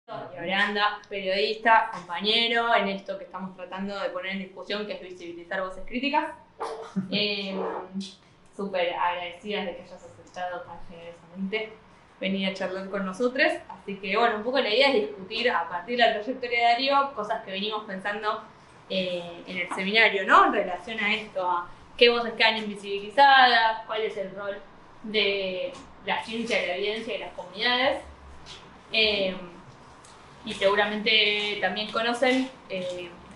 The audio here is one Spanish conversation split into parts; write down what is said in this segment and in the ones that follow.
Y Oranda, periodista, compañero en esto que estamos tratando de poner en discusión, que es visibilizar voces críticas. Súper agradecidas de que hayas aceptado tan generosamente venir a charlar con nosotros. Así que bueno, un poco la idea es discutir a partir de la trayectoria de Darío cosas que venimos pensando en el seminario, ¿no? En relación a esto, a qué voces quedan invisibilizadas, cuál es el rol de la ciencia, la evidencia y las comunidades. Y seguramente también conocen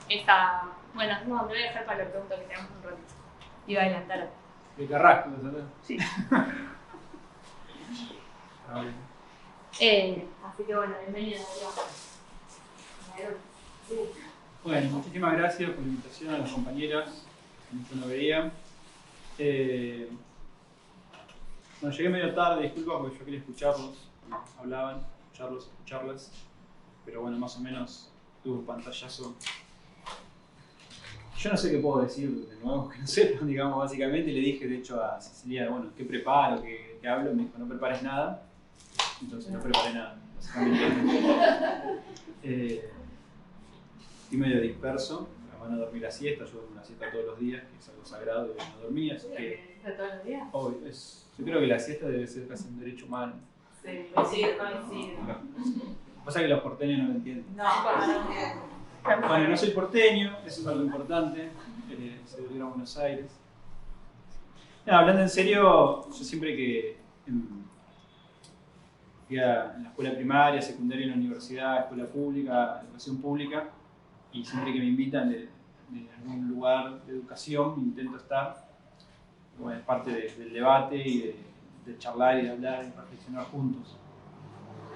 esa... Bueno, no, me voy a dejar para la pregunta que tenemos un ratito. Iba a adelantar. De Carrasco, ¿sabes? Sí. Ah, bien. Así que bueno, bienvenido. Bueno, muchísimas gracias por la invitación a las compañeras que mucho no veía. Bueno, llegué medio tarde, disculpa, porque yo quería escucharlos, hablaban, escucharlas, pero bueno, más o menos tuve un pantallazo. Yo no sé qué puedo decir de nuevo, que no sepan, digamos, básicamente. Le dije, de hecho, a Cecilia, bueno, ¿qué preparo, qué hablo? Me dijo, no prepares nada. Entonces no preparé nada, básicamente. Estoy medio disperso, me van a dormir la siesta, yo duermo una siesta todos los días, que es algo sagrado y no dormía, así que... ¿Todos los días? Obvio, yo creo que la siesta debe ser casi un derecho humano. Sí, coincido. Lo que pasa es que los porteños no lo entienden. No. Bueno, no soy porteño, eso es algo importante, soy de Gran Buenos Aires. No, hablando en serio, yo siempre que fui en la escuela primaria, secundaria, en la universidad, escuela pública, educación pública, y siempre que me invitan de algún lugar de educación, intento estar. Bueno, es parte del debate y de charlar y de hablar y reflexionar juntos.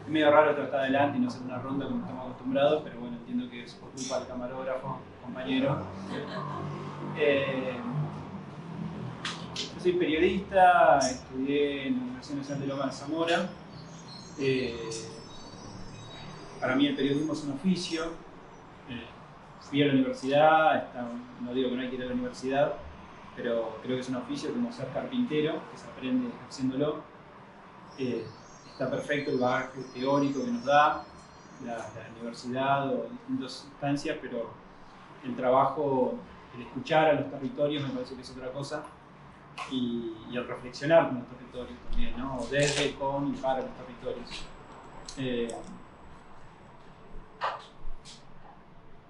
Es medio raro estar adelante y no hacer una ronda como estamos acostumbrados, pero bueno, entiendo que es por culpa del camarógrafo, compañero. Yo soy periodista, estudié en la Universidad Nacional de Lomas de Zamora. Para mí el periodismo es un oficio. Fui a la universidad, no digo que no hay que ir a la universidad, pero creo que es un oficio como ser carpintero, que se aprende haciéndolo. Está perfecto el bagaje teórico que nos da la universidad o distintas instancias, pero el trabajo, el escuchar a los territorios me parece que es otra cosa, y el reflexionar con los territorios también, ¿no? Desde, con y para los territorios.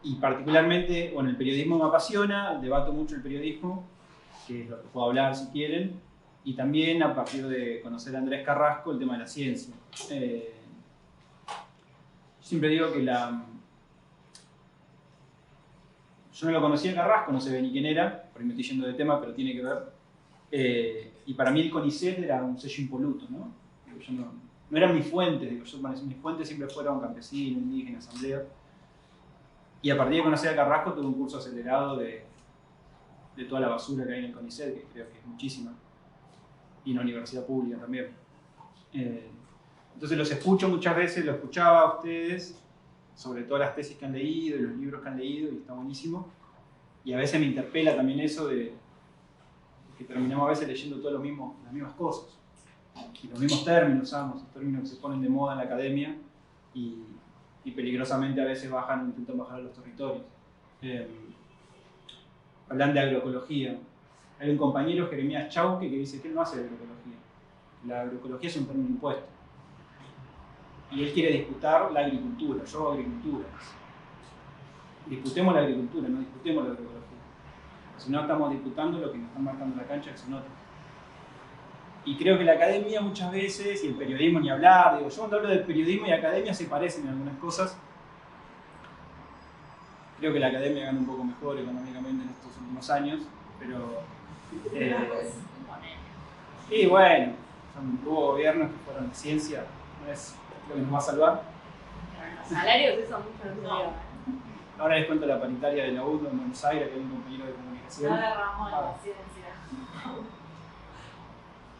Y particularmente, bueno, el periodismo me apasiona, debato mucho el periodismo, que es lo que puedo hablar si quieren, y también a partir de conocer a Andrés Carrasco el tema de la ciencia. Yo siempre digo que yo no lo conocía a Carrasco, no sé ni quién era, por ahí me estoy yendo de tema, pero tiene que ver. Y para mí el CONICET era un sello impoluto, ¿no? Yo no eran mis fuentes, digo, mis fuentes siempre fueron campesinos, indígenas, asamblea. Y a partir de conocer a Carrasco tuve un curso acelerado de toda la basura que hay en el CONICET, que creo que es muchísima, y en la universidad pública también. Entonces los escucho muchas veces, lo escuchaba a ustedes, sobre todas las tesis que han leído y los libros que han leído, y está buenísimo. Y a veces me interpela también eso de que terminamos a veces leyendo todas las mismas cosas. Y los mismos términos, usamos, términos que se ponen de moda en la academia y peligrosamente a veces intentan bajar a los territorios. Hablan de agroecología. Hay un compañero, Jeremías Chauque, que dice que él no hace agroecología. La agroecología es un término impuesto. Y él quiere disputar la agricultura. Yo hago agricultura. Disputemos la agricultura, no disputemos la agroecología. Si no, estamos disputando lo que nos están marcando en la cancha, que son otros. Y creo que la academia muchas veces, y el periodismo ni hablar, yo cuando hablo de periodismo y academia se parecen en algunas cosas. Creo que la academia gana un poco mejor económicamente en estos últimos años, pero... y bueno, hubo gobiernos que fueron de ciencia, no es lo que nos va a salvar. Los salarios, eso mucho no se. Ahora les cuento la paritaria de la UDO en Buenos Aires, que hay un compañero de comunicación. No agarramos la ciencia.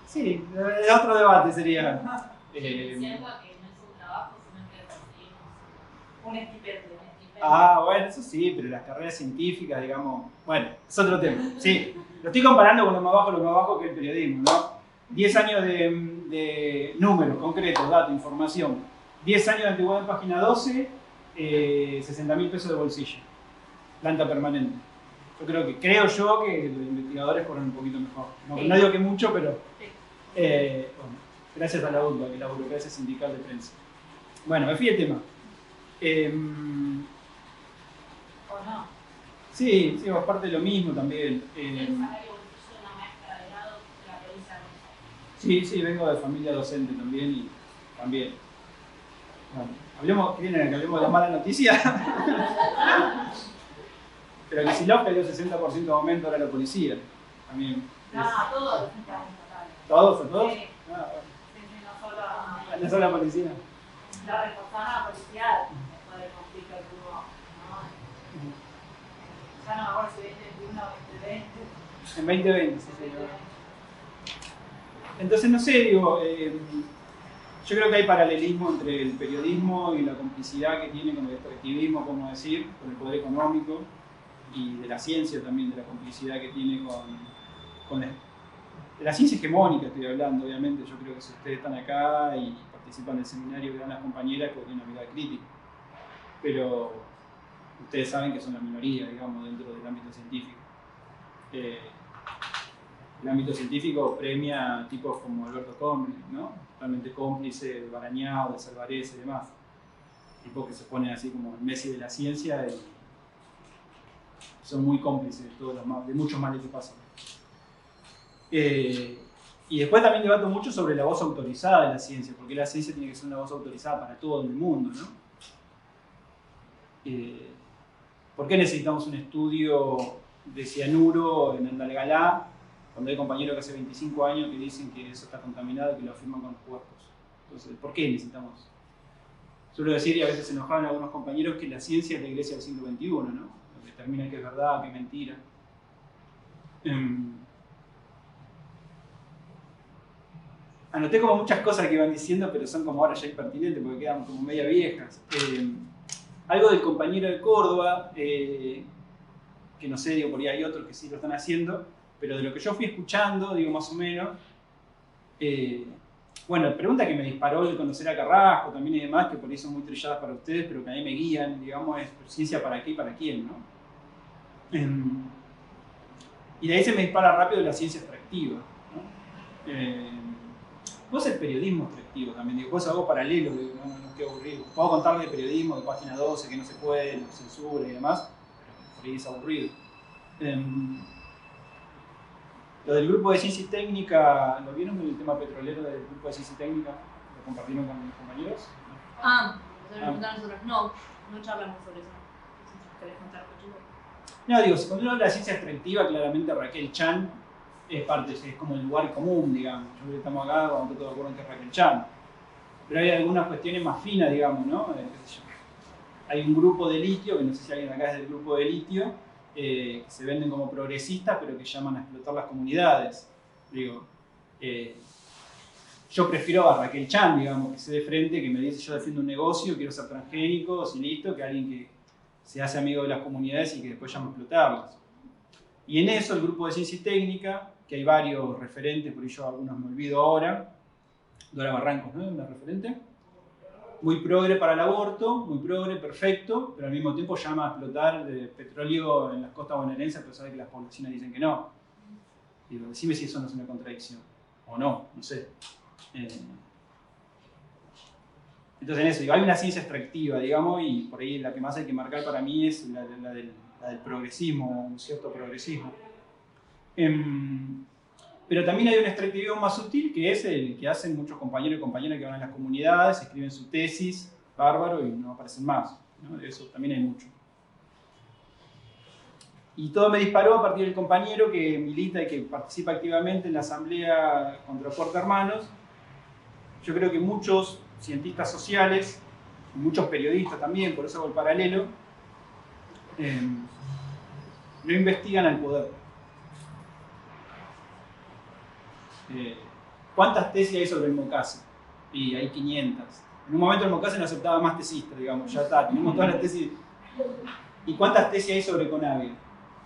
Sí, es otro debate sería. Siento que no es un trabajo, sino que recibimos un estipendio. Bueno, eso sí, pero las carreras científicas, digamos, bueno, es otro tema. Sí, lo estoy comparando con lo más bajo que el periodismo, ¿no? 10 años de números concretos, datos, información, 10 años de antigüedad en página 12, 60.000 pesos de bolsillo. Planta permanente. Creo yo que los investigadores corren un poquito mejor. No, Sí. no digo que mucho, pero Sí. bueno, gracias a la UTBA, que es la burocracia sindical de prensa. Bueno, me fui el tema. ¿O no? Sí, es parte de lo mismo también. El salario bolsillo de una maestra de grado de la provincia de Buenos Aires. Sí, vengo de familia docente también y también. Bueno, ¿quieren que hablemos de la mala noticia? Pero que si no, pidió 60% de aumento ahora la policía. También. No, todos los centros estatales. ¿Todos o todos? Sí. Ah, bueno. Sí, no solo. No solo la policía. La responsable policial después del conflicto que hubo, ¿no? Ya no me acuerdo si 2021 o 2020. En 2020, sí, señor. Entonces, no sé, digo, yo creo que hay paralelismo entre el periodismo y la complicidad que tiene con el extractivismo, como decir, con el poder económico, y de la ciencia también, de la complicidad que tiene con de la ciencia hegemónica estoy hablando, obviamente. Yo creo que si ustedes están acá y participan del seminario que dan las compañeras, pues tienen una mirada crítica. Pero ustedes saben que son la minoría, digamos, dentro del ámbito científico. El ámbito científico premia tipos como Alberto Comri, ¿no? Totalmente cómplice de Barañao, de Salvarez y demás. Tipos que se ponen así como el Messi de la ciencia y son muy cómplices de muchos males que pasan. Y después también debato mucho sobre la voz autorizada de la ciencia, porque la ciencia tiene que ser una voz autorizada para todo el mundo, ¿no? ¿Por qué necesitamos un estudio de cianuro en Andalgalá cuando hay compañeros que hace 25 años que dicen que eso está contaminado y que lo afirman con los cuerpos? Entonces, ¿por qué necesitamos? Suelo decir, y a veces se enojaban algunos compañeros, que la ciencia es la iglesia del siglo XXI, ¿no? Lo que determina qué es verdad, qué es mentira. Anoté como muchas cosas que iban diciendo, pero son como ahora ya impertinentes porque quedan como media viejas. Algo del compañero de Córdoba, que no sé, digo, por ahí hay otros que sí lo están haciendo, pero de lo que yo fui escuchando, digo, más o menos, bueno, la pregunta que me disparó el conocer a Carrasco también y demás, que por ahí son muy trilladas para ustedes, pero que a mí me guían, digamos, es ciencia para qué y para quién, ¿no? Y de ahí se me dispara rápido la ciencia extractiva, ¿no? Vos el periodismo extractivo también, digo, vos algo paralelo, digo, no qué aburrido. Puedo contarles de periodismo de página 12, que no se puede, no censura y demás, pero por ahí es aburrido. Lo del grupo de ciencia y técnica, ¿lo vieron con el tema petrolero del grupo de ciencia y técnica? ¿Lo compartieron con mis compañeros? Nosotros no charlamos sobre eso. Si querés contar, Pachuco. No, digo, si cuando uno habla de ciencia extractiva, claramente Raquel Chan es como el lugar común, digamos. Yo creo que estamos acá, vamos todos de acuerdo en que es Raquel Chan. Pero hay algunas cuestiones más finas, digamos, ¿no? ¿Qué sé yo? Hay un grupo de litio, que no sé si alguien acá es del grupo de litio, que se venden como progresistas, pero que llaman a explotar las comunidades. Digo, yo prefiero a Raquel Chan, digamos, que se dé frente, que me dice yo defiendo un negocio, quiero ser transgénico, y listo, que alguien que se hace amigo de las comunidades y que después llama a explotarlas. Y en eso el grupo de ciencia y técnica, que hay varios referentes, por ello algunos me olvido ahora, Dora Barrancos, ¿no? Una referente. Muy progre para el aborto, muy progre, perfecto, pero al mismo tiempo llama a explotar petróleo en las costas bonaerenses, a pesar de que las poblaciones dicen que no. Digo, decime si eso no es una contradicción. O no sé. Entonces en eso, digo, hay una ciencia extractiva, digamos, y por ahí la que más hay que marcar para mí es la del progresismo, un cierto progresismo. Pero también hay un extractivismo más sutil, que es el que hacen muchos compañeros y compañeras que van a las comunidades, escriben su tesis, bárbaro, y no aparecen más, ¿no? De eso también hay mucho. Y todo me disparó a partir del compañero que milita y que participa activamente en la asamblea contra Puerto Hermanos. Yo creo que muchos cientistas sociales, y muchos periodistas también, por eso hago el paralelo, no investigan al poder. ¿Cuántas tesis hay sobre el MOCASE? Y hay 500. En un momento el MOCASE no aceptaba más tesistas, digamos, ya está, tenemos todas las tesis. ¿Y cuántas tesis hay sobre Conavia?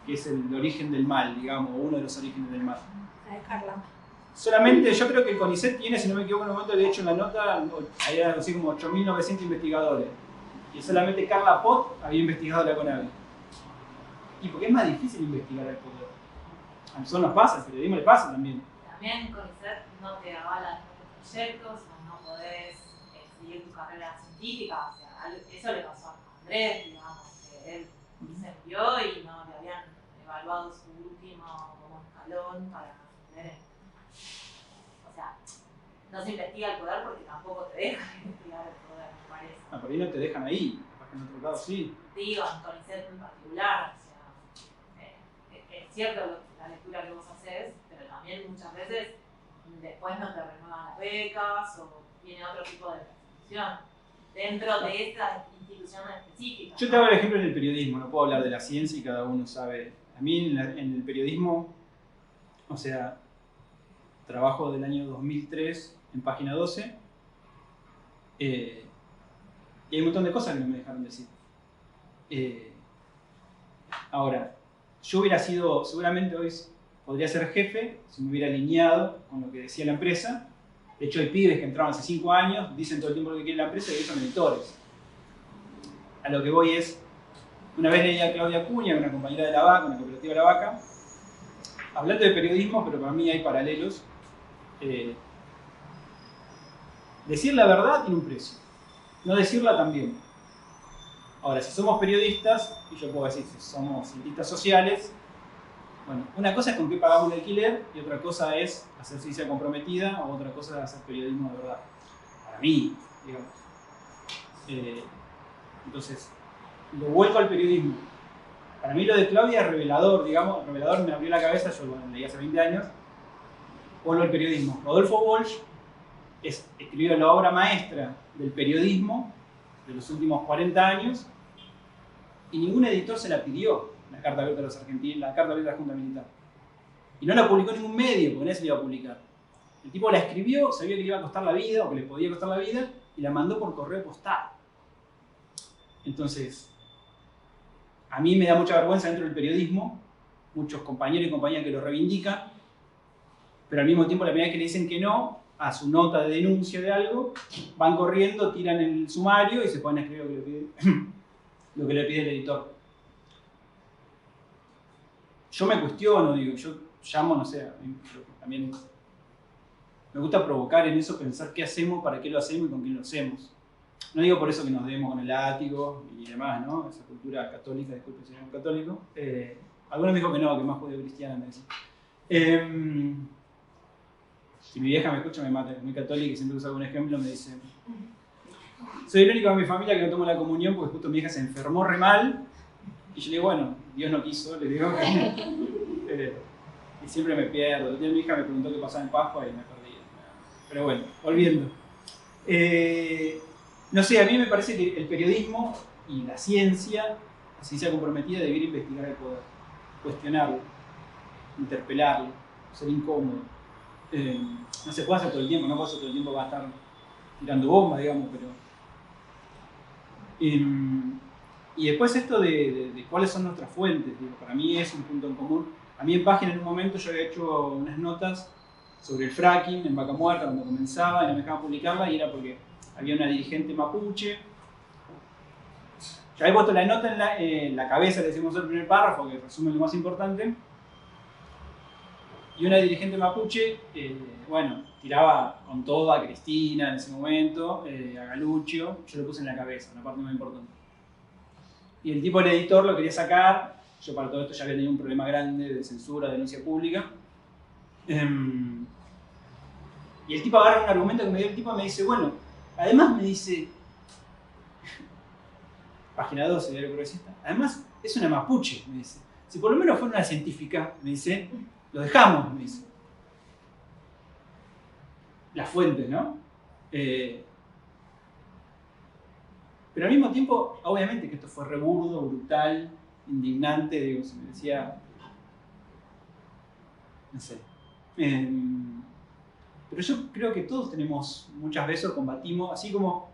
Que es el origen del mal, digamos, uno de los orígenes del mal. La de Carla. Solamente yo creo que el CONICET tiene, si no me equivoco en un momento, le he hecho en la nota, hay algo así como 8.900 investigadores. Y solamente Carla Pot había investigado la CONAVI. Y porque es más difícil investigar el poder. A nosotros nos pasa, al periodismo le pasa también. También CONICET no te avala tus proyectos, no podés seguir tu carrera científica. O sea, eso le pasó a Andrés, digamos, que él se envió y no le habían evaluado su último como escalón para tener. O sea, no se investiga el poder porque tampoco te dejan investigar el poder, me parece. Ah, por ahí no te dejan ahí, en otro lado sí. Digo, en CONICET en particular, o sea, es cierto la lectura que vos haces, pero también muchas veces después no te renuevan las becas o viene otro tipo de persecución dentro de esta institución específica. Yo te hago el ejemplo en el periodismo, no puedo hablar de la ciencia y cada uno sabe. A mí en el periodismo, o sea, trabajo del año 2003 en Página 12 y hay un montón de cosas que no me dejaron decir. Ahora, yo hubiera sido, seguramente hoy podría ser jefe si me hubiera alineado con lo que decía la empresa. De hecho, hay pibes que entraron hace 5 años, dicen todo el tiempo lo que quiere la empresa y ellos son editores. A lo que voy es, una vez leí a Claudia Acuña, una compañera de La Vaca, una cooperativa de La Vaca, hablando de periodismo, pero para mí hay paralelos. Decir la verdad tiene un precio, no decirla también. Ahora, si somos periodistas, y yo puedo decir, si somos cientistas sociales, bueno, una cosa es con qué pagamos el alquiler y otra cosa es hacer ciencia comprometida o otra cosa es hacer periodismo de verdad. Para mí, digamos. Entonces, lo vuelco al periodismo. Para mí lo de Claudia es revelador, digamos, revelador me abrió la cabeza, yo lo leí hace 20 años, vuelvo al periodismo. Rodolfo Walsh escribió la obra maestra del periodismo de los últimos 40 años y ningún editor se la pidió, la Carta Abierta de los Argentinos, la Carta Abierta de la Junta Militar. Y no la publicó ningún medio, porque nadie se la iba a publicar. El tipo la escribió, sabía que le iba a costar la vida o que le podía costar la vida y la mandó por correo postal. Entonces, a mí me da mucha vergüenza dentro del periodismo, muchos compañeros y compañeras que lo reivindican, pero al mismo tiempo la primera vez que le dicen que no a su nota de denuncia de algo, van corriendo, tiran el sumario y se ponen a escribir lo que le pide el editor. Yo me cuestiono, digo, yo llamo, no sé, también me gusta provocar en eso, pensar qué hacemos, para qué lo hacemos y con quién lo hacemos. No digo por eso que nos demos con el látigo y demás, ¿no? Esa cultura católica, disculpe si soy un católico. Algunos me dijo que no, que más judío-cristiana me decía. Si mi vieja me escucha me mata, es muy católica y siempre usa algún ejemplo, me dice: soy el único de mi familia que no tomo la comunión porque justo mi hija se enfermó re mal. Y yo le digo, bueno, Dios no quiso, le digo y siempre me pierdo. El día mi hija me preguntó qué pasaba en Pascua y me perdí. Pero bueno, volviendo. No sé, a mí me parece que el periodismo y la ciencia comprometida, debería investigar el poder, cuestionarlo, interpelarlo, ser incómodo. No se puede hacer todo el tiempo, no puede hacer todo el tiempo, va a estar tirando bombas, digamos, pero... y después esto de cuáles son nuestras fuentes, digo, para mí es un punto en común. A mí en Página en un momento yo había hecho unas notas sobre el fracking en Vaca Muerta cuando comenzaba y no me dejaban publicarla y era porque había una dirigente mapuche. Yo había puesto la nota en la cabeza, le decimos el primer párrafo que resume lo más importante. Y una dirigente mapuche, bueno, tiraba con todo a Cristina en ese momento, a Galuccio, yo lo puse en la cabeza, una parte más importante. Y el tipo, el editor, lo quería sacar, yo para todo esto ya había tenido un problema grande de censura, denuncia pública. Y el tipo agarra un argumento que me dio el tipo y me dice, bueno, además me dice, Página 12, Diario Progresista, además es una mapuche, me dice. Si por lo menos fuera una científica, me dice, lo dejamos, me dice. Las fuentes, ¿no? Pero al mismo tiempo, obviamente que esto fue reburdo, brutal, indignante, digo, se me decía, no sé. Pero yo creo que todos tenemos, muchas veces combatimos, así como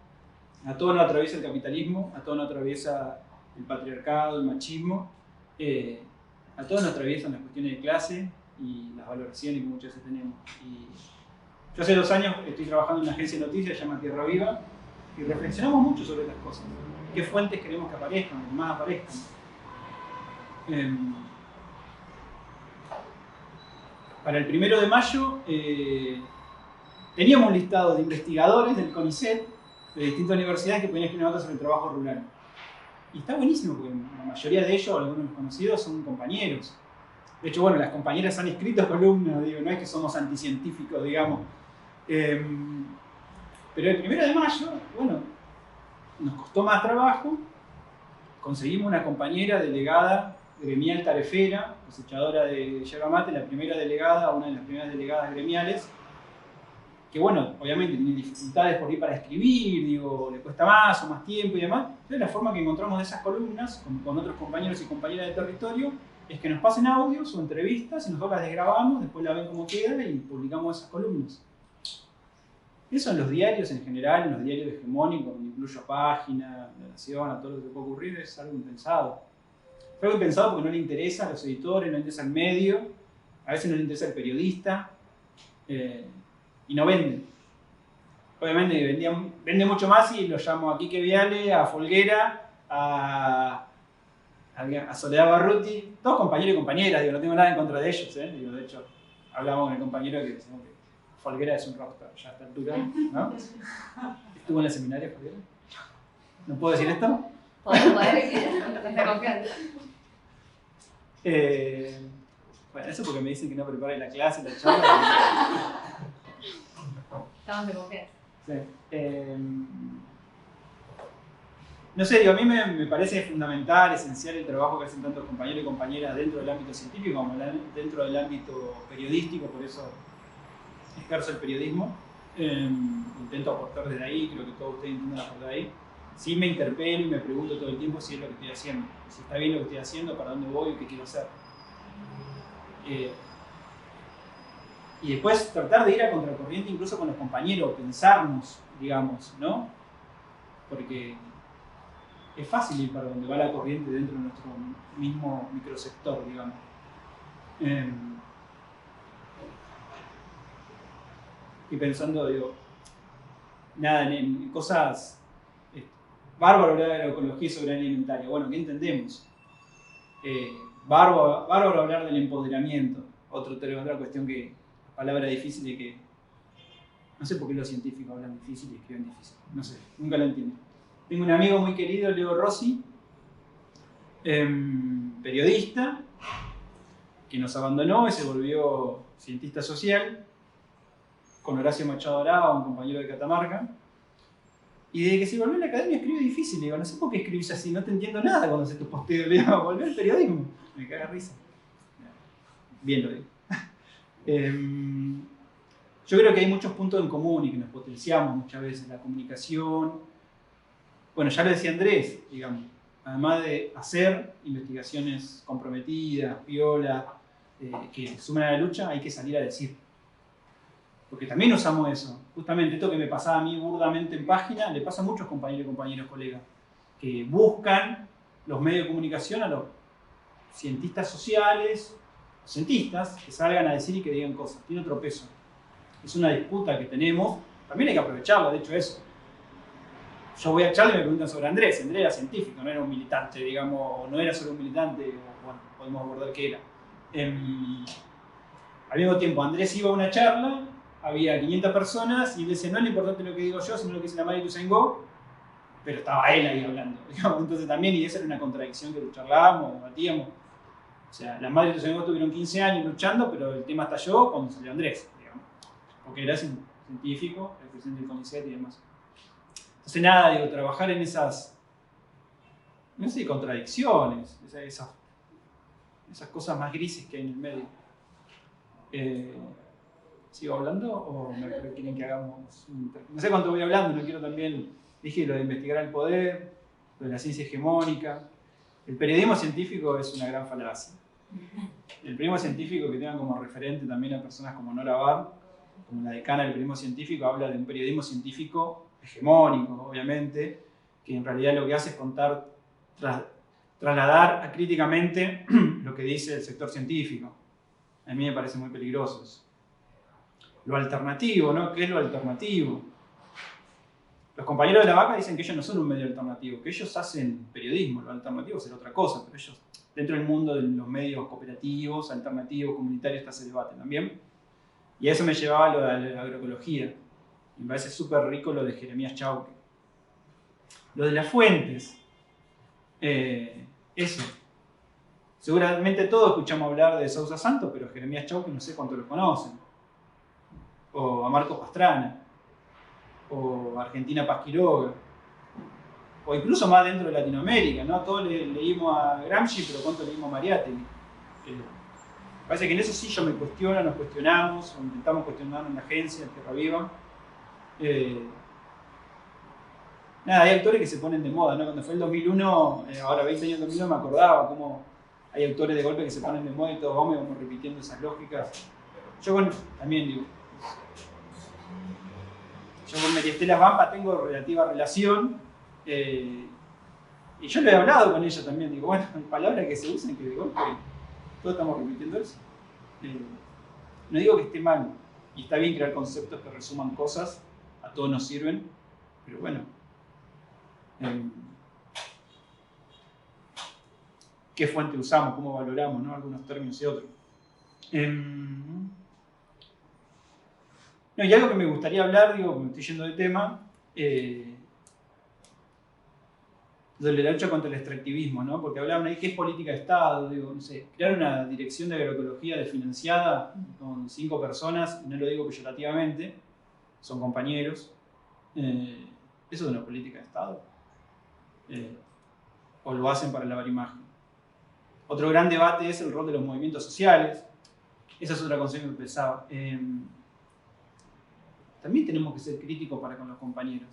a todos nos atraviesa el capitalismo, a todos nos atraviesa el patriarcado, el machismo, a todos nos atraviesan las cuestiones de clase, y las valoraciones que muchas veces tenemos. Y yo hace 2 años estoy trabajando en una agencia de noticias, se llama Tierra Viva, y reflexionamos mucho sobre estas cosas. ¿Qué fuentes queremos que aparezcan, que más aparezcan? Para el 1 de mayo teníamos un listado de investigadores del CONICET, de distintas universidades que podían escribir notas sobre el trabajo rural. Y está buenísimo porque la mayoría de ellos, algunos de los conocidos, son compañeros. De hecho, bueno, las compañeras han escrito columnas, digo, no es que somos anticientíficos, digamos. Pero el 1 de mayo, bueno, nos costó más trabajo. Conseguimos una compañera delegada gremial tarefera, cosechadora de yerba mate, la primera delegada, una de las primeras delegadas gremiales, que bueno, obviamente tiene dificultades por ir para escribir, digo, le cuesta más o más tiempo y demás. Entonces la forma que encontramos de esas columnas, con otros compañeros y compañeras del territorio, es que nos pasen audios o entrevistas y nosotros las desgrabamos, después la ven cómo queda y publicamos esas columnas. Eso en los diarios en general, en los diarios hegemónicos, donde incluyo a Página, La Nación, a todo lo que puede ocurrir, es algo impensado. Fue algo impensado porque no le interesa a los editores, no le interesa al medio, a veces no le interesa al periodista, y no venden. Obviamente vende mucho más y lo llamo a Quique Viale, a Folguera, a Soledad Barruti, todos compañeros y compañeras, digo, no tengo nada en contra de ellos, digo, de hecho, hablamos con el compañero que decimos que Folguera es un rockstar, ya a esta altura, ¿no? ¿Estuvo en el seminario, Folguera? ¿No puedo decir esto? Poder, está confiando. Bueno, eso porque me dicen que no prepare la clase, la charla. Estamos de confianza. Sí. No sé, digo, a mí me parece fundamental, esencial el trabajo que hacen tantos compañeros y compañeras dentro del ámbito científico como dentro del ámbito periodístico, por eso ejerzo el periodismo. Intento aportar desde ahí, creo que todos ustedes intentan aportar ahí. Sí me interpelo y me pregunto todo el tiempo si es lo que estoy haciendo, si está bien lo que estoy haciendo, para dónde voy y qué quiero hacer. Y después tratar de ir a contracorriente incluso con los compañeros, pensarnos, digamos, ¿no? Porque es fácil ir para donde va la corriente dentro de nuestro mismo microsector, digamos. Y pensando, digo, nada, en cosas... Bárbaro hablar de la ecología y soberanía alimentaria. Bueno, ¿qué entendemos? Bárbaro hablar del empoderamiento. Otra cuestión que, palabra difícil y que... No sé por qué los científicos hablan difícil y escriben difícil. No sé, nunca lo entiendo. Tengo un amigo muy querido, Leo Rossi, periodista, que nos abandonó y se volvió cientista social, con Horacio Machado Arao, un compañero de Catamarca. Y desde que se volvió a la academia escribe difícil. Le digo, no sé por qué escribís así, no te entiendo nada cuando haces tu posteo. Le digo, volvé al periodismo. Me caga risa. Bien lo digo. Yo creo que hay muchos puntos en común y que nos potenciamos muchas veces. La comunicación. Bueno, ya lo decía Andrés, digamos. Además de hacer investigaciones comprometidas, piola, que sumen a la lucha, hay que salir a decir. Porque también usamos eso. Justamente esto que me pasaba a mí burdamente en Página, le pasa a muchos compañeros y compañeros, colegas, que buscan los medios de comunicación a los cientistas sociales, cientistas, que salgan a decir y que digan cosas. Tiene otro peso. Es una disputa que tenemos. También hay que aprovecharla, de hecho eso. Yo voy a charla y me preguntan sobre Andrés. Andrés era científico, no era un militante, digamos, o no era solo un militante, o bueno, podemos abordar qué era. Al mismo tiempo, Andrés iba a una charla, había 500 personas y él decía, no es lo importante lo que digo yo, sino lo que dice la Mary Usain Bolt, pero estaba él ahí hablando. Digamos. Entonces también, y esa era una contradicción que charlábamos, debatíamos. O sea, las Mary Usain Bolt tuvieron 15 años luchando, pero el tema estalló cuando salió Andrés, digamos, porque era científico, el presidente del CONICET y demás. Entonces nada, digo, trabajar en esas, no sé, contradicciones, esas cosas más grises que hay en el medio. ¿Sigo hablando o me quieren que hagamos? No sé cuánto voy hablando, no quiero también, dije lo de investigar el poder, lo de la ciencia hegemónica. El periodismo científico es una gran falacia. El periodismo científico que tengan como referente también a personas como Nora Barr, como la decana del periodismo científico, habla de un periodismo científico hegemónico, obviamente, que en realidad lo que hace es contar, trasladar críticamente lo que dice el sector científico. A mí me parece muy peligroso eso. Lo alternativo, ¿no? ¿Qué es lo alternativo? Los compañeros de La Vaca dicen que ellos no son un medio alternativo, que ellos hacen periodismo. Lo alternativo será otra cosa, pero ellos, dentro del mundo de los medios cooperativos, alternativos, comunitarios, está ese debate también. Y a eso me llevaba lo de la agroecología. Y me parece súper rico lo de Jeremías Chauque. Lo de las fuentes. Eso. Seguramente todos escuchamos hablar de Sousa Santos, pero Jeremías Chauque no sé cuántos lo conocen. O a Marcos Pastrana. O a Argentina Paz Quiroga. O incluso más dentro de Latinoamérica, ¿no? Todos leímos a Gramsci, pero ¿cuánto leímos a Mariátegui? Parece que en eso sí yo me cuestiono, nos cuestionamos, o intentamos cuestionar en la agencia, en Tierra Viva. Nada, hay autores que se ponen de moda, ¿no? Cuando fue el 2001, ahora 20 años del 2001, me acordaba cómo hay autores de golpe que se ponen de moda y todos vamos repitiendo esas lógicas. Yo también digo, yo con María Estela Vampa tengo relativa relación, y yo lo he hablado con ella también, digo, bueno, hay palabras que se usan que de golpe todos estamos repitiendo eso. No digo que esté mal, y está bien crear conceptos que resuman cosas, a todos nos sirven, pero bueno. ¿Qué fuente usamos? ¿Cómo valoramos, ¿no? Algunos términos y otros? No, y algo que me gustaría hablar, digo, me estoy yendo de tema, de la lucha contra el extractivismo, ¿no? Porque hablaban ahí qué es política de Estado, digo, no sé, crear una dirección de agroecología desfinanciada con 5 personas, y no lo digo peyorativamente, son compañeros, ¿eso es una política de Estado? ¿O lo hacen para lavar imagen? Otro gran debate es el rol de los movimientos sociales, esa es otra cosa que me pensaba. También tenemos que ser críticos para con los compañeros.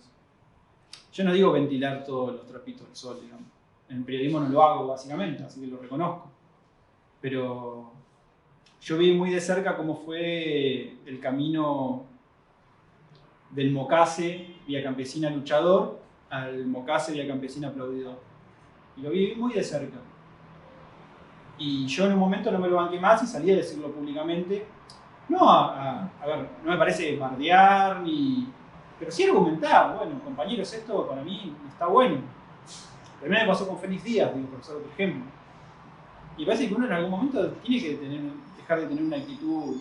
Yo no digo ventilar todos los trapitos del sol, digamos. En el periodismo no lo hago, básicamente, así que lo reconozco. Pero yo vi muy de cerca cómo fue el camino del Mocase, vía campesina luchador, al Mocase, vía campesina aplaudidor. Y lo vi muy de cerca. Y yo en un momento no me lo banqué más y salí a decirlo públicamente. No, a ver, no me parece bardear ni... Pero sí argumentar, bueno, compañeros, esto para mí está bueno. También me pasó con Félix Díaz, digo, por usar otro ejemplo. Y parece que uno en algún momento tiene que dejar de tener una actitud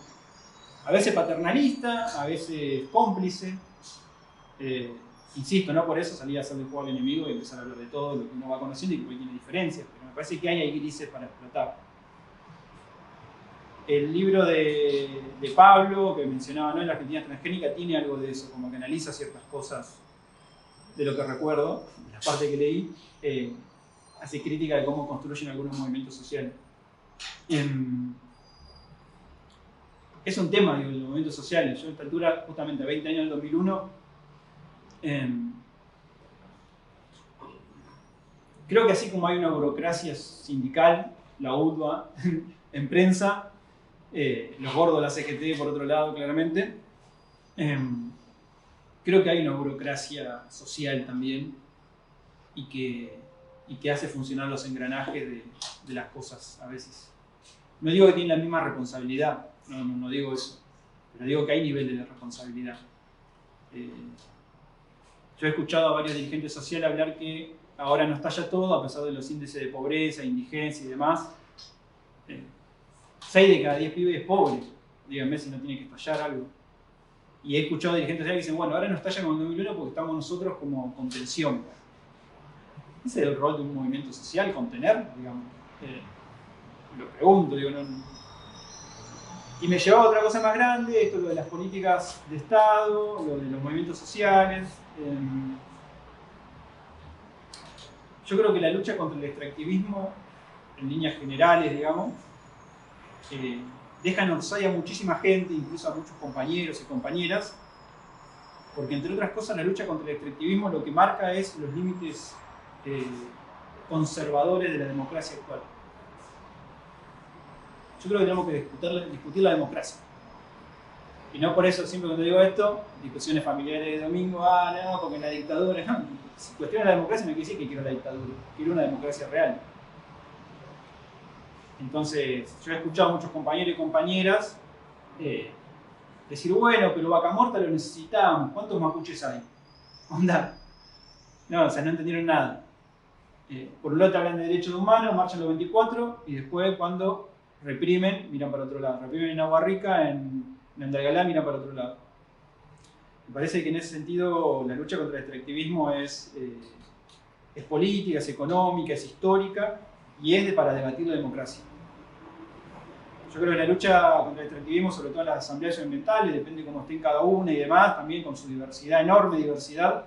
a veces paternalista, a veces cómplice. Insisto, no por eso salir a hacer del juego al enemigo y empezar a hablar de todo lo que uno va conociendo y que tiene diferencias, pero me parece que hay ahí grises para explotar. El libro de Pablo, que mencionaba, ¿no? En la Argentina transgénica, tiene algo de eso, como que analiza ciertas cosas de lo que recuerdo, de la parte que leí, hace crítica de cómo construyen algunos movimientos sociales. Es un tema, digo, los movimientos sociales. Yo a esta altura, justamente a 20 años del 2001, creo que así como hay una burocracia sindical, la UTBA, en prensa, los gordos de la CGT por otro lado, claramente, creo que hay una burocracia social también y que hace funcionar los engranajes de las cosas a veces. No digo que tienen la misma responsabilidad, no digo eso, pero digo que hay niveles de responsabilidad. Yo he escuchado a varios dirigentes sociales hablar que ahora no estalla todo a pesar de los índices de pobreza, indigencia y demás. 6 de cada 10 pibes es pobre. Díganme si no tiene que estallar algo. Y he escuchado dirigentes sociales que dicen, bueno, ahora no estalla como en 2001 porque estamos nosotros como contención. ¿Ese es el rol de un movimiento social, contener? Digamos. Lo pregunto, digo, no. Y me llevaba a otra cosa más grande, esto lo de las políticas de Estado, lo de los movimientos sociales. Yo creo que la lucha contra el extractivismo, en líneas generales, digamos, deja en offside a muchísima gente, incluso a muchos compañeros y compañeras, porque entre otras cosas la lucha contra el extractivismo lo que marca es los límites conservadores de la democracia actual. Yo creo que tenemos que discutir la democracia. Y no por eso, siempre cuando digo esto, discusiones familiares de domingo, no, porque la dictadura, no. Si cuestiono la democracia no quiere decir que quiero la dictadura, quiero una democracia real. Entonces, yo he escuchado a muchos compañeros y compañeras decir, bueno, pero Vaca Muerta lo necesitamos, ¿cuántos mapuches hay? Onda. No, o sea, no entendieron nada. Por un lado te hablan de derechos humanos, marchan los 24, y después cuando reprimen, miran para otro lado. Reprimen en Agua Rica, en Andalgalá, miran para otro lado. Me parece que en ese sentido la lucha contra el extractivismo es política, es económica, es histórica, y es para debatir la democracia. Yo creo que la lucha contra el extractivismo, sobre todo en las asambleas ambientales, depende de cómo estén cada una y demás, también con su diversidad, enorme diversidad,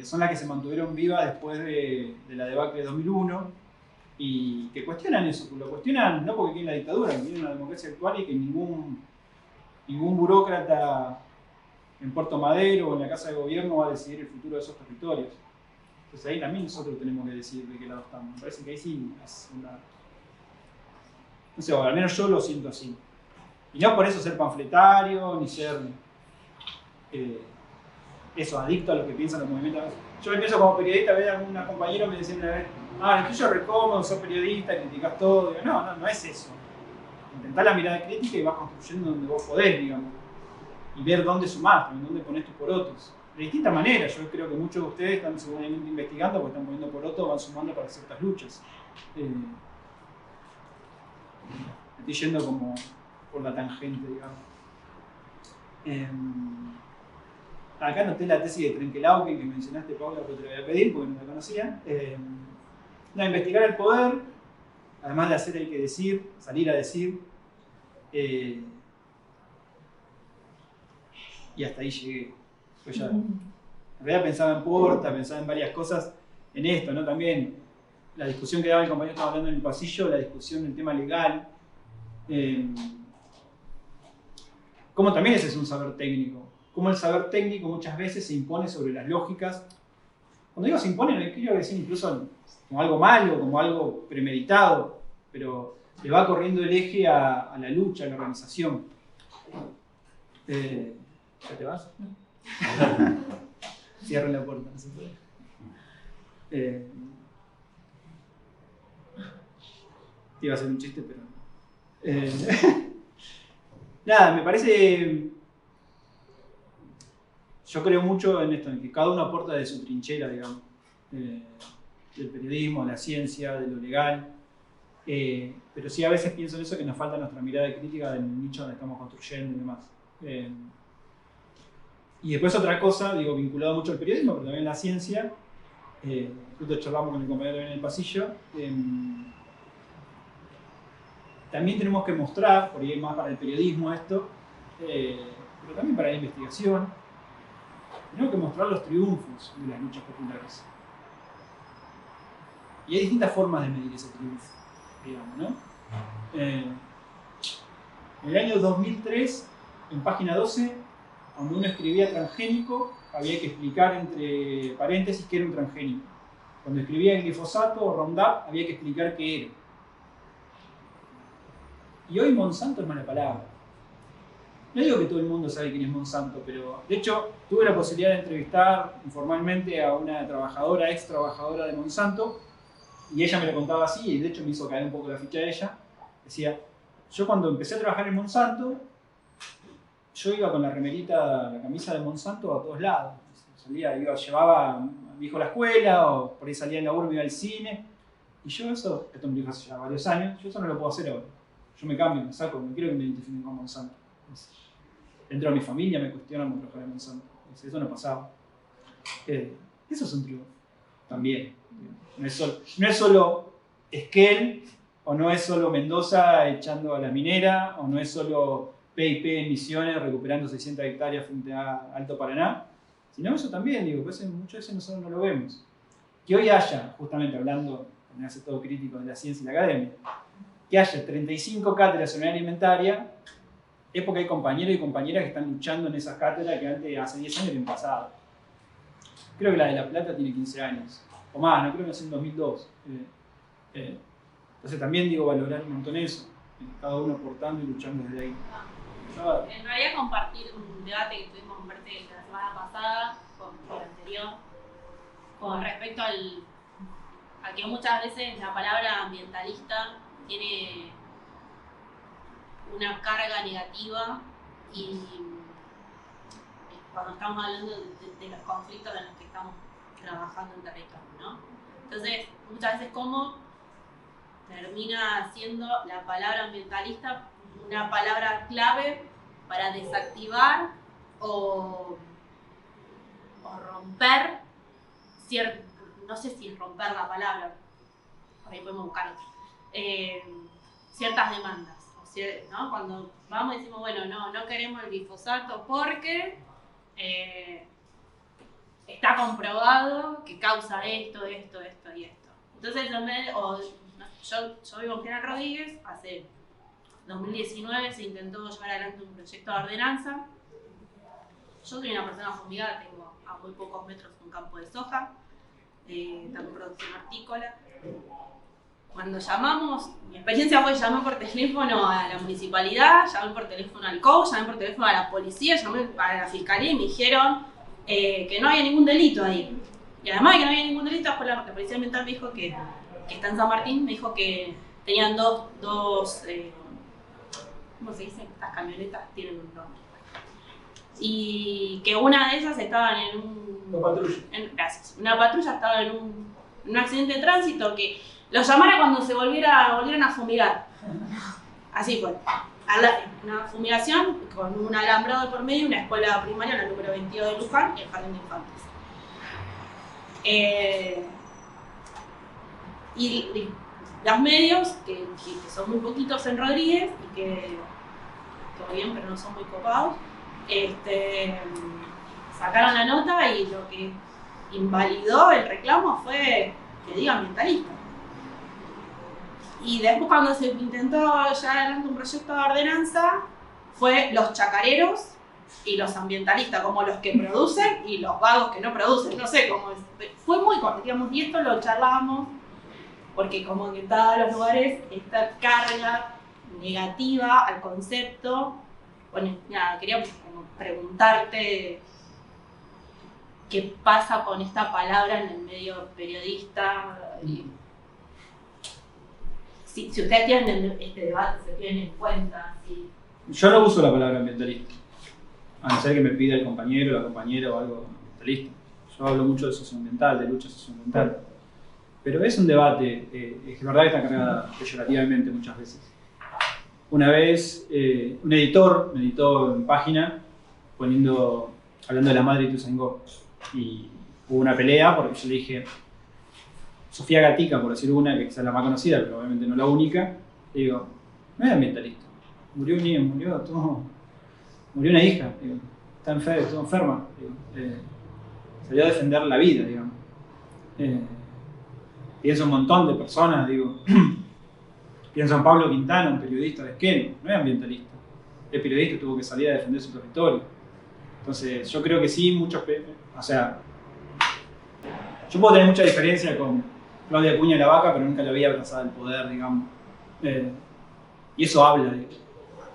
son las que se mantuvieron vivas después de la debacle de 2001 y que cuestionan eso, lo cuestionan no porque quieren la dictadura, que quieren una democracia actual y que ningún burócrata en Puerto Madero o en la Casa de Gobierno va a decidir el futuro de esos territorios. Entonces ahí también nosotros tenemos que decir de qué lado estamos. Me parece que ahí sí es una... No sé, al menos yo lo siento así. Y no por eso ser panfletario, ni ser eso, adicto a lo que piensan los movimientos. Yo me pienso como periodista, a alguna compañera me decía una vez, el tuyo es re cómodo, sos periodista, criticás todo. Digo, no es eso. Intentá la mirada crítica y vas construyendo donde vos podés, digamos. Y ver dónde sumás, dónde ponés tus porotos. De distintas maneras, yo creo que muchos de ustedes están seguramente investigando porque están poniendo porotos, van sumando para ciertas luchas. Estoy yendo como por la tangente, digamos. Acá anoté la tesis de Trenkelauken que mencionaste, Paula, pero te la voy a pedir porque no la conocía. Investigar el poder, además de hacer hay que decir, salir a decir. Y hasta ahí llegué. Pues ya, en realidad pensaba en Porta, pensaba en varias cosas, en esto, ¿no? También la discusión que daba el compañero, estaba hablando en el pasillo, la discusión del tema legal. Como también ese es un saber técnico. Como el saber técnico muchas veces se impone sobre las lógicas. Cuando digo se impone, no quiero decir incluso como algo malo, como algo premeditado, pero le va corriendo el eje a la lucha, a la organización. ¿Ya te vas? No. Cierren la puerta, no se puede. Iba a hacer un chiste, pero nada, me parece... Yo creo mucho en esto, en que cada uno aporta de su trinchera, digamos, del periodismo, de la ciencia, de lo legal, pero sí a veces pienso en eso, que nos falta nuestra mirada crítica del nicho donde estamos construyendo y demás. Y después otra cosa, digo, vinculado mucho al periodismo, pero también a la ciencia, justo charlamos con el compañero en el pasillo, también tenemos que mostrar, por ahí más para el periodismo esto, pero también para la investigación, tenemos que mostrar los triunfos de las luchas populares. Y hay distintas formas de medir ese triunfo, digamos, ¿no? En el año 2003, en página 12, cuando uno escribía transgénico, había que explicar entre paréntesis qué era un transgénico. Cuando escribía glifosato o Roundup, había que explicar qué era. Y hoy Monsanto es mala palabra. No digo que todo el mundo sabe quién es Monsanto, pero de hecho tuve la posibilidad de entrevistar informalmente a una trabajadora, ex trabajadora de Monsanto, y ella me lo contaba así, y de hecho me hizo caer un poco la ficha de ella. Decía, yo cuando empecé a trabajar en Monsanto, yo iba con la remerita, la camisa de Monsanto a todos lados. Llevaba a mi hijo a la escuela, o por ahí salía en la urbe, iba al cine. Y yo esto me dijo hace ya varios años, yo eso no lo puedo hacer ahora. Yo me cambio, me saco, no quiero que me identifiquen con Monsanto. Dentro de mi familia me cuestionan por trabajar en Monsanto. Eso no pasaba. Eso es un triunfo. También. No es solo Esquel, o no es solo Mendoza echando a la minera, o no es solo P&P en Misiones recuperando 600 hectáreas frente a Alto Paraná, sino eso también, digo, pues muchas veces nosotros no lo vemos. Que hoy haya, justamente hablando, me hace todo crítico de la ciencia y la academia, que haya 35 cátedras en alimentaria, es porque hay compañeros y compañeras que están luchando en esas cátedras que antes, hace 10 años, habían pasado. Creo que la de La Plata tiene 15 años, o más, no creo que es en 2002. Entonces también digo, valorar un montón eso, cada uno aportando y luchando desde ahí. En realidad compartir un debate que tuvimos con Berti la semana pasada, con el anterior, con respecto a que muchas veces la palabra ambientalista tiene una carga negativa y cuando estamos hablando de los conflictos en los que estamos trabajando en territorio, ¿no? Entonces, muchas veces cómo termina siendo la palabra ambientalista una palabra clave para desactivar o romper no sé si es romper la palabra, por ahí podemos buscar otra, ciertas demandas, ¿no? Cuando vamos y decimos, bueno, no queremos el glifosato porque está comprobado que causa esto y esto. Entonces, yo vivo en General Rodríguez, hace 2019 se intentó llevar adelante un proyecto de ordenanza. Yo soy una persona fumigada, tengo a muy pocos metros un campo de soja, también producción hortícola. Cuando llamamos, mi experiencia fue llamar por teléfono a la municipalidad, llamé por teléfono al COU, llamé por teléfono a la policía, llamé a la fiscalía y me dijeron que no había ningún delito ahí. Y además de que no había ningún delito, la policía ambiental me dijo que está en San Martín, me dijo que tenían dos ¿cómo se dice? Estas camionetas tienen un nombre. Y que una de ellas estaba en una patrulla. Gracias. Una patrulla estaba en un accidente de tránsito que los llamara cuando se volvieran a fumigar. Así fue. Una fumigación con un alambrado por medio, una escuela primaria, la número 22 de Luján y el jardín de infantes. Y los medios, que son muy poquitos en Rodríguez y que todo bien, pero no son muy copados, sacaron la nota y lo que invalidó el reclamo fue que diga ambientalista. Y después, cuando se intentó llevar adelante un proyecto de ordenanza, fue los chacareros y los ambientalistas, como los que producen y los vagos que no producen. No sé cómo es. Fue muy corto, digamos, y esto lo charlábamos, porque como en todos los lugares, esta carga negativa al concepto. Bueno, nada, quería como preguntarte qué pasa con esta palabra en el medio periodista. Si ustedes tienen este debate, se tienen en cuenta. Si... Yo no uso la palabra ambientalista, a no ser que me pida el compañero, la compañera o algo ambientalista. Yo hablo mucho de socioambiental, de lucha socioambiental. Pero es un debate, es verdad que está cargada peyorativamente muchas veces. Una vez un editor me editó en página hablando de la madre de Ituzaingó. Y hubo una pelea porque yo le dije, Sofía Gatica, por decir una, que quizás es la más conocida, pero obviamente no la única, le digo, no es ambientalista. Murió un niño, murió una hija, digo, estuvo enferma. Digo, salió a defender la vida, digamos. Pienso un montón de personas, digo, pienso en Pablo Quintana, un periodista de Esquel, no es ambientalista, es periodista, tuvo que salir a defender su territorio. Entonces, yo creo que sí, o sea, yo puedo tener mucha diferencia con Claudia Acuña de la Vaca, pero nunca la había abrazado el poder, digamos. Y eso habla de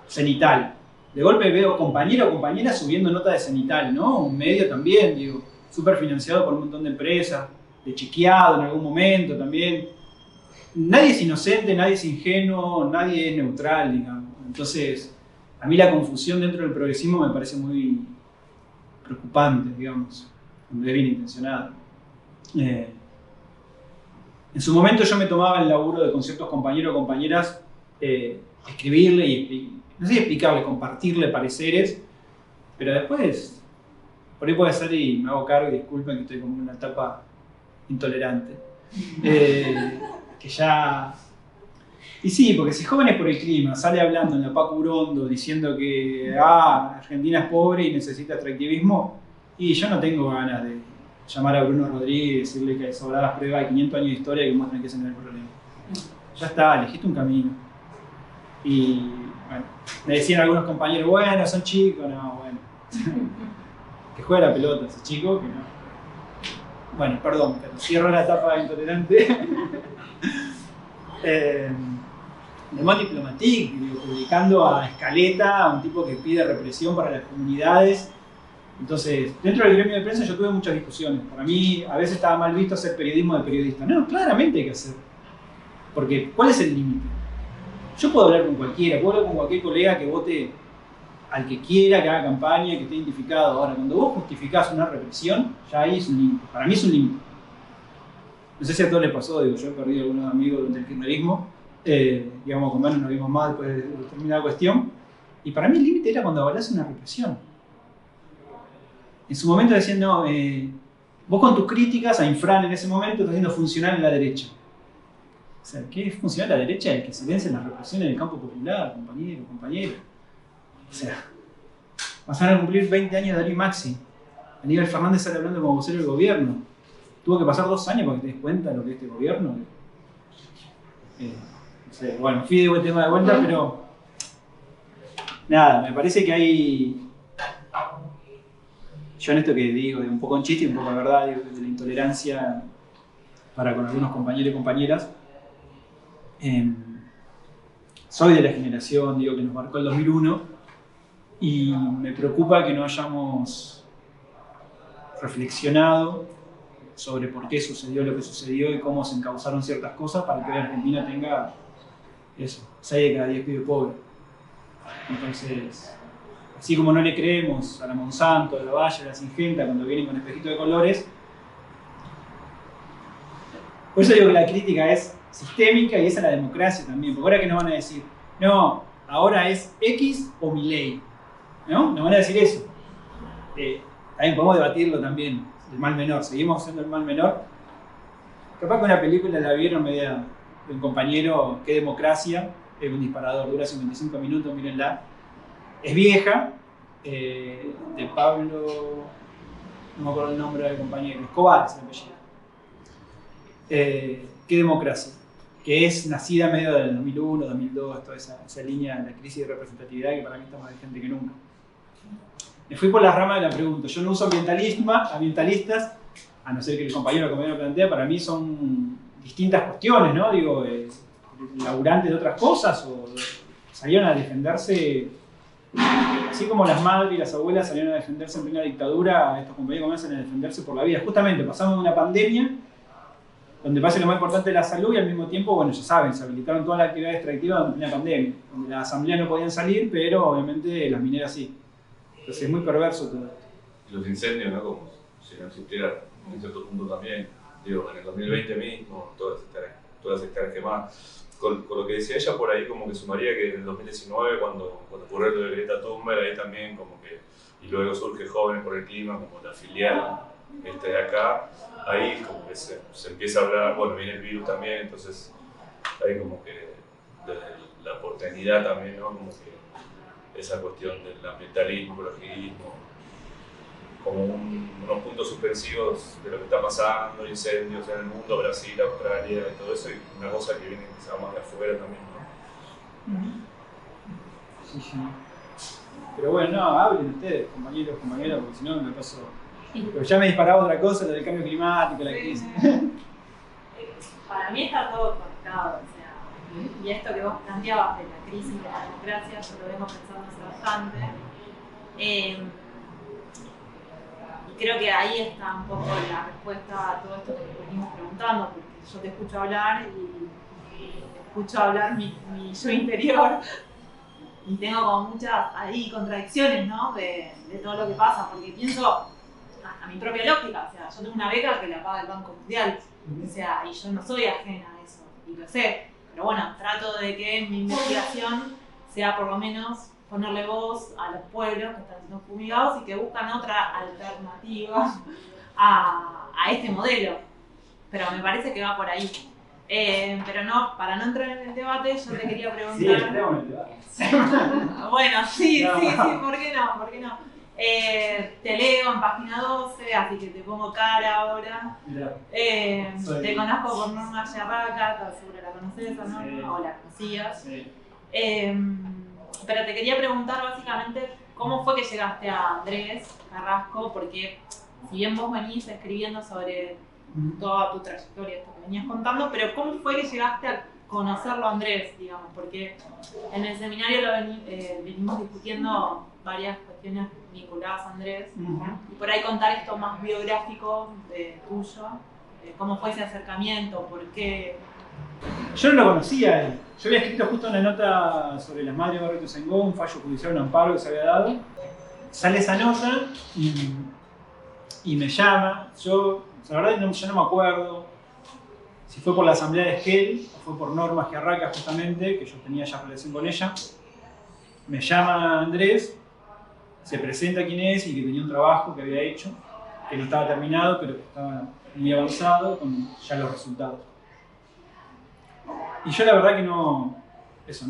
Cenital. De golpe veo compañero o compañera subiendo nota de Cenital, ¿no? Un medio también, digo, súper financiado por un montón de empresas, de chequeado en algún momento también. Nadie es inocente, nadie es ingenuo, nadie es neutral, digamos. Entonces, a mí la confusión dentro del progresismo me parece muy preocupante, digamos, cuando es bien intencionada. En su momento yo me tomaba el laburo de con ciertos compañeros o compañeras escribirle y no sé si explicarle, compartirle pareceres, pero después por ahí puede ser y me hago cargo y disculpen que estoy como en una etapa intolerante. Que ya... Y sí, porque si Jóvenes por el Clima sale hablando en la Paco Urondo diciendo que Argentina es pobre y necesita extractivismo, y yo no tengo ganas de llamar a Bruno Rodríguez y decirle que hay sobradas pruebas de 500 años de historia que muestran que ese no es el problema. Ya está, elegiste un camino. Y bueno, me decían algunos compañeros, bueno, son chicos, no, bueno. Que juega la pelota ese chico, que no. Bueno, perdón, pero cierro la etapa intolerante. Le Monde Diplomatique, publicando a Escaleta, un tipo que pide represión para las comunidades. Entonces, dentro del gremio de prensa yo tuve muchas discusiones. Para mí, a veces estaba mal visto hacer periodismo de periodista. No, claramente hay que hacer. Porque, ¿cuál es el límite? yo puedo hablar con cualquiera, puedo hablar con cualquier colega que vote al que quiera, que haga campaña, que esté identificado. Ahora, cuando vos justificás una represión, ya ahí es un límite. Para mí es un límite. No sé si a todos les pasó, digo, yo he perdido algunos amigos durante el kirchnerismo, digamos, con Manu nos vimos más después de terminar la cuestión, y para mí el límite era cuando avalás una represión. En su momento decían, no, vos con tus críticas a Infran en ese momento estás haciendo funcional en la derecha. O sea, ¿qué es funcional en la derecha? El que se vence en las represiones en el campo popular, compañero. O sea, van a cumplir 20 años de Darío Maxi. Aníbal Fernández sale hablando como vocero del gobierno. Tuvo que pasar 2 años para que te des cuenta de lo que es este gobierno. No sé, bueno, fui de tema de vuelta, pero nada, me parece que hay. Yo en esto que digo, de un poco en chiste y un poco de verdad, digo, de la intolerancia para con algunos compañeros y compañeras. Soy de la generación, digo, que nos marcó el 2001 y me preocupa que no hayamos reflexionado sobre por qué sucedió lo que sucedió y cómo se encauzaron ciertas cosas para que hoy Argentina tenga eso, 6 de cada 10 pibes pobres. Entonces, así como no le creemos a la Monsanto, a la Bayer, a la Singenta cuando vienen con espejitos de colores, por eso digo que la crítica es sistémica y es a la democracia también, porque ahora que nos van a decir, no, ahora es X o Milei, ¿no? Nos van a decir eso. También podemos debatirlo también, el mal menor, seguimos siendo el mal menor. Capaz que una película la vieron media de un compañero, Qué democracia, es un disparador, dura 55 minutos, mírenla. Es vieja, de Pablo, no me acuerdo el nombre del compañero, Escobar es el apellido. Qué democracia, que es nacida medio del 2001, 2002, toda esa línea de la crisis de representatividad que para mí está más vigente que nunca. Me fui por la rama de la pregunta. Yo no uso ambientalistas, a no ser que el compañero plantea, para mí son distintas cuestiones, ¿no? Digo, laburantes de otras cosas o salieron a defenderse, así como las madres y las abuelas salieron a defenderse en plena dictadura, estos compañeros comienzan a defenderse por la vida. Justamente pasamos de una pandemia donde parece lo más importante es la salud y al mismo tiempo, bueno, ya saben, se habilitaron todas las actividades extractivas en plena pandemia, donde las asambleas no podían salir, pero obviamente las mineras sí. Entonces es muy perverso todo esto. Y los incendios, ¿no? Como si no existiera en cierto punto también. Digo, en el 2020 mismo, todas las hectáreas quemadas. Con lo que decía ella por ahí, como que sumaría que en el 2019, cuando ocurrió lo de Greta Thunberg, ahí también como que, y luego surge Jóvenes por el Clima, como la filial de acá, ahí como que se empieza a hablar, bueno, viene el virus también, entonces ahí como que desde la porteñidad también, ¿no? Como que esa cuestión del ambientalismo, ecologismo, como unos puntos suspensivos de lo que está pasando, incendios en el mundo, Brasil, Australia y todo eso, y una cosa que viene quizá más de afuera también, ¿no? Sí, sí. Pero bueno, no, hablen ustedes, compañeros, compañeras, porque si no me paso. Pero ya me disparaba otra cosa, lo del cambio climático, la crisis. Para mí está todo conectado, o sea, y esto que vos planteabas de la crisis de la democracia, yo lo vengo pensando hace bastante. Y creo que ahí está un poco la respuesta a todo esto que venimos preguntando, porque yo te escucho hablar y escucho hablar mi yo interior y tengo como muchas ahí contradicciones, ¿no? de todo lo que pasa, porque pienso a mi propia lógica, o sea, yo tengo una beca que la paga el Banco Mundial, o sea, y yo no soy ajena a eso, y lo sé, pero bueno, trato de que mi investigación sea por lo menos ponerle voz a los pueblos que están siendo fumigados y que buscan otra alternativa a este modelo. Pero me parece que va por ahí. Pero no, para no entrar en el debate, yo te quería preguntar. Sí, entremos en el debate. Bueno, sí, ¿por qué no? ¿Por qué no? Te leo en página 12, así que te pongo cara ahora. Te conozco por Norma Yarraca, seguro la conoces o no, sí. O la conocías. Sí. Pero te quería preguntar básicamente cómo fue que llegaste a Andrés Carrasco, porque si bien vos venís escribiendo sobre toda tu trayectoria, esto que venías contando, pero cómo fue que llegaste a conocerlo a Andrés, digamos, porque en el seminario venimos discutiendo varias cuestiones vinculadas a Andrés, y por ahí contar esto más biográfico tuyo, cómo fue ese acercamiento, por qué Yo no lo conocía a él. Yo había escrito justo una nota sobre las madres de Barrio Ituzaingó, un fallo judicial, un amparo que se había dado. Sale esa nota y me llama. Yo, la verdad, yo no me acuerdo si fue por la asamblea de Esquel o fue por Norma Giarraca justamente, que yo tenía ya relación con ella. Me llama Andrés, se presenta quién es y que tenía un trabajo que había hecho, que no estaba terminado, pero que estaba muy avanzado con ya los resultados. Y yo la verdad que no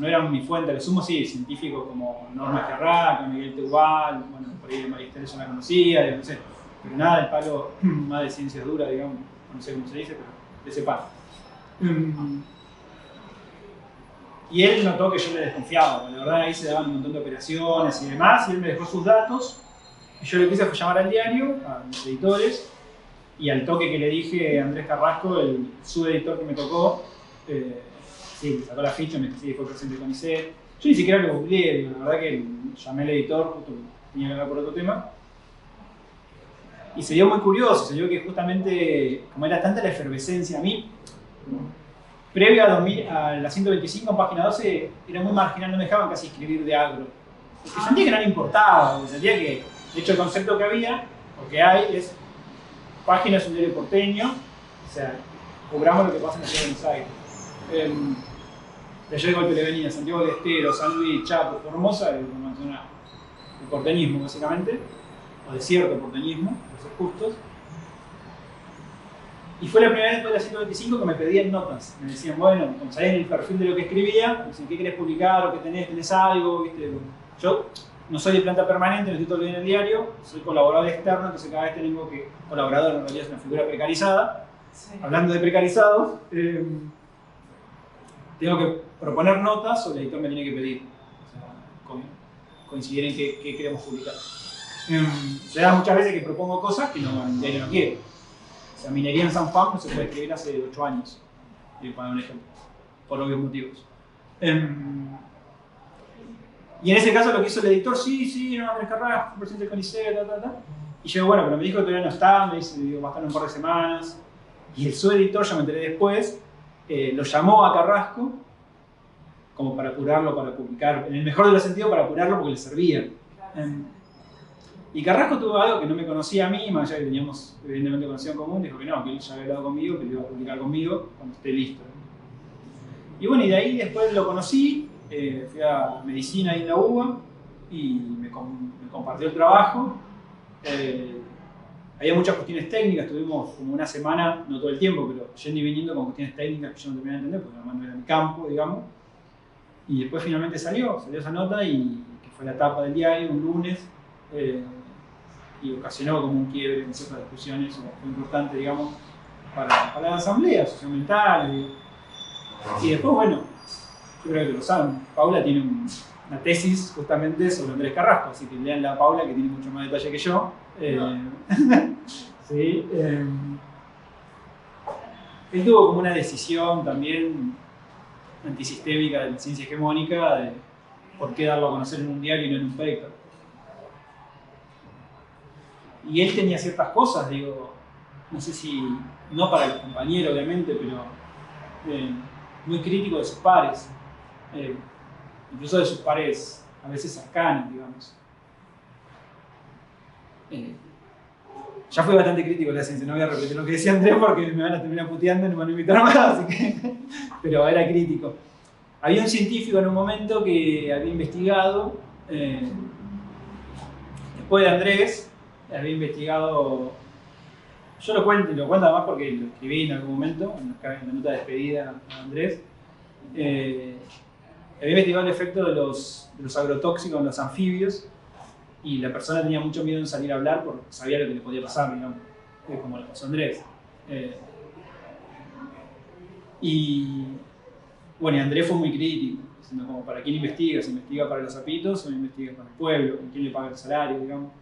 era mi fuente, a lo sumo sí, científicos como Norma Giarraca, Miguel Tehual, bueno, por ahí Maristel yo la conocía, no sé, pero nada del palo más de ciencias duras, digamos, no sé cómo se dice, pero de ese palo. Y él notó que yo le desconfiaba, la verdad ahí se daban un montón de operaciones y demás, y él me dejó sus datos, y yo lo que hice fue llamar al diario, a los editores, y al toque que le dije a Andrés Carrasco, el subeditor que me tocó, sí, me sacó la ficha, me sí, fue presidente del CONICET. Yo ni siquiera lo googleé, digo, la verdad que llamé al editor, justo tenía que hablar por otro tema. Y se dio muy curioso, se dio que justamente, como era tanta la efervescencia a mí, previo a la 125 en página 12, era muy marginal, no me dejaban casi escribir de agro. Porque sentía que no le importaba, sentía que, de hecho, el concepto que había, o que hay, es página es un diario porteño, o sea, cobramos lo que pasa en la ciudad de Buenos Aires. De allá de golpe le venía Santiago del Estero, San Luis, Chaco, Formosa, el porteñismo básicamente, o de cierto porteñismo, para ser justos. Y fue la primera vez después de la 125 que me pedían notas. Me decían, bueno, como sabían el perfil de lo que escribía, me decían, ¿qué querés publicar o qué tenés algo? ¿Viste? Yo no soy de planta permanente, no estoy todo el día en el diario, soy colaborador externo, entonces cada vez tengo que, colaborador en realidad es una figura precarizada. Sí. Hablando de precarizados, tengo que proponer notas o el editor me tiene que pedir, o sea, coincidir en qué queremos publicar. Se da muchas veces que propongo cosas que el diario no quiere. O sea, minería en San Juan no se puede escribir hace 8 años, para un ejemplo, por obvios motivos. Y en ese caso lo que hizo el editor, sí, no, Andrés Carrasco, presidente del CONICET, Y yo, bueno, pero me dijo que todavía no está, me dice, va a estar en un par de semanas. Y el subeditor, ya me enteré después, lo llamó a Carrasco como para apurarlo, para publicar, en el mejor de los sentidos para apurarlo porque le servía. Y Carrasco tuvo algo que no me conocía a mí, más allá que teníamos evidentemente conocido en común, dijo que no, que él ya había hablado conmigo, que lo iba a publicar conmigo cuando esté listo. Y bueno, y de ahí después lo conocí, fui a medicina ahí en la UBA y me compartió el trabajo. Había muchas cuestiones técnicas, tuvimos como una semana, no todo el tiempo, pero yendo y viniendo con cuestiones técnicas que yo no terminé de entender, porque además no era mi campo, digamos. Y después finalmente salió esa nota y que fue la tapa del diario un lunes y ocasionó como un quiebre en ciertas discusiones, fue importante, digamos, para la asamblea socioambiental. Y después, bueno, yo creo que lo saben, Paula tiene una tesis justamente sobre Andrés Carrasco, así que lean a Paula que tiene mucho más detalle que yo. Sí, él tuvo como una decisión también antisistémica de la ciencia hegemónica de por qué darlo a conocer en un diario y no en un paper. Y él tenía ciertas cosas, digo, no sé si, no para los compañeros obviamente, pero muy crítico de sus pares, incluso de sus pares a veces cercanos, digamos. Ya fui bastante crítico de la ciencia, no voy a repetir lo que decía Andrés porque me van a terminar puteando y no me van a invitar más, así que, pero era crítico. Había un científico en un momento que había investigado, después de Andrés, había investigado, yo lo cuento además porque lo escribí en algún momento, en la nota de despedida a Andrés, había investigado el efecto de los agrotóxicos en los anfibios y la persona tenía mucho miedo en salir a hablar porque sabía lo que le podía pasar, digamos, como le pasó a Andrés. Y bueno, y Andrés fue muy crítico, diciendo como para quién investiga, si investiga para los sapitos o investiga para el pueblo, con quién le paga el salario, digamos.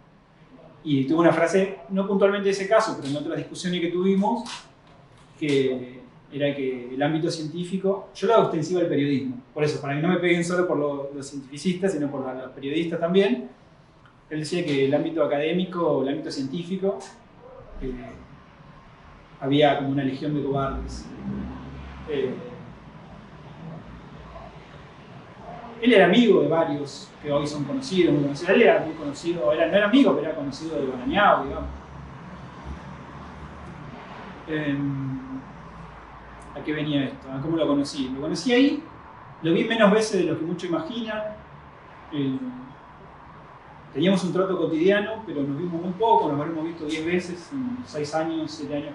Y tuvo una frase, no puntualmente de ese caso, pero en otras discusiones que tuvimos, que era que el ámbito científico, yo lo hago extensivo al periodismo, por eso, para que no me peguen solo por los cientificistas, sino por los periodistas también. Él decía que el ámbito académico, el ámbito científico, había como una legión de cobardes. Él era amigo de varios que hoy son conocidos, muy conocidos. Él era muy conocido, no era amigo, pero era conocido de Banañao, digamos. ¿A qué venía esto? ¿A cómo lo conocí? Lo conocí ahí, lo vi menos veces de lo que muchos imaginan. Teníamos un trato cotidiano, pero nos vimos muy poco, nos habremos visto 10 veces en 6 años, 7 años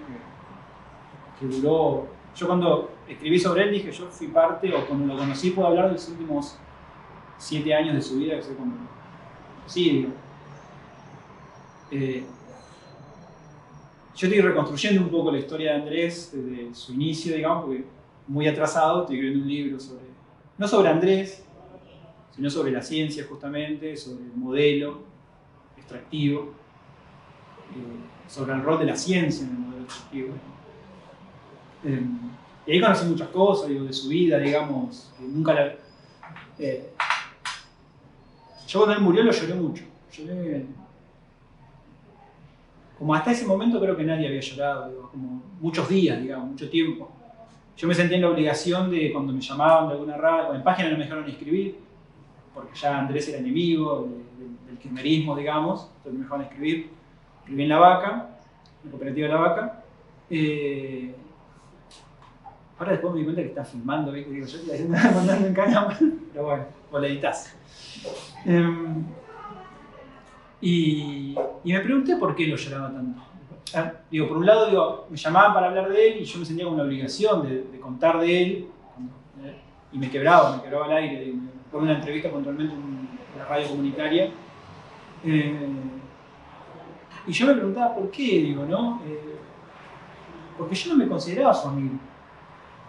que duró. Yo cuando escribí sobre él dije, yo fui parte, o cuando lo conocí puedo hablar de los últimos 7 años de su vida, que sé cuando sí, digo. Yo estoy reconstruyendo un poco la historia de Andrés desde su inicio, digamos, porque muy atrasado, estoy escribiendo un libro no sobre Andrés, sino sobre la ciencia justamente, sobre el modelo extractivo, sobre el rol de la ciencia en el modelo extractivo. Y ahí conocí muchas cosas, digo, de su vida, digamos, que nunca la... yo cuando él murió lo lloré mucho. Lloré... Como hasta ese momento creo que nadie había llorado, digo, como muchos días, digamos, mucho tiempo. Yo me sentí en la obligación de cuando me llamaban de alguna radio, en página no me dejaron escribir, porque ya Andrés era enemigo del kirchnerismo, digamos, entonces me dejaban escribir. Escribí en La Vaca, en la cooperativa de La Vaca. Ahora después me di cuenta que está filmando, ¿ves? Digo, yo estoy mandando en cámara, pero bueno, vos la editás. Y me pregunté por qué lo lloraba tanto. Digo, por un lado, digo, me llamaban para hablar de él y yo me sentía con la obligación de contar de él, y me quebraba al aire. Digo, me pongo una entrevista puntualmente en la radio comunitaria. Y yo me preguntaba por qué, digo, ¿no? Porque yo no me consideraba su amigo.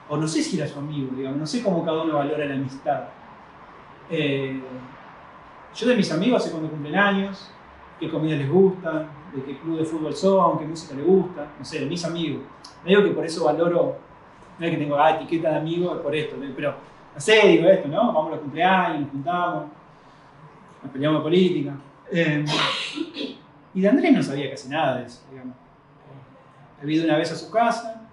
O no sé si era su amigo, digamos, no sé cómo cada uno valora la amistad. Yo de mis amigos sé cuándo cumplen años, qué comidas les gustan, de qué club de fútbol son, qué música les gusta, no sé, de mis amigos. No digo que por eso valoro, no es que tengo etiqueta de amigo por esto, pero no sé, digo esto, ¿no? Vamos a los cumpleaños, nos juntamos, nos peleamos de política. Y de Andrés no sabía casi nada de eso, digamos. He ido una vez a su casa,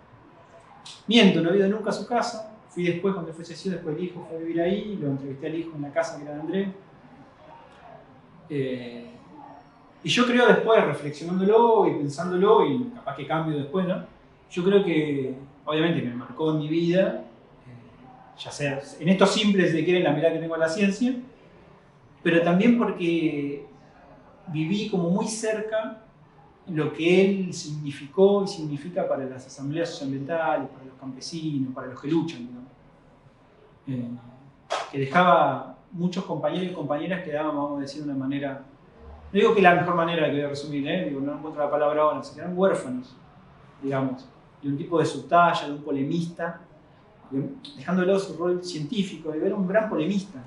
miento, no he ido nunca a su casa. Fui después, cuando fue sesión, después el hijo fue a vivir ahí, lo entrevisté al hijo en la casa que era de Andrés. Y yo creo después, reflexionándolo y pensándolo, y capaz que cambio después, ¿no? Yo creo que, obviamente, que me marcó en mi vida, ya sea en estos simples, si quieren, la mirada que tengo a la ciencia, pero también porque viví como muy cerca lo que él significó y significa para las asambleas socioambientales, para los campesinos, para los que luchan, ¿no? Que dejaba muchos compañeros y compañeras que daban, vamos a decir, de una manera, no digo que la mejor manera que voy a resumir, digo, no encuentro la palabra ahora, se quedaron huérfanos, digamos, de un tipo de su talla, de un polemista, dejándolo su rol científico, era un gran polemista.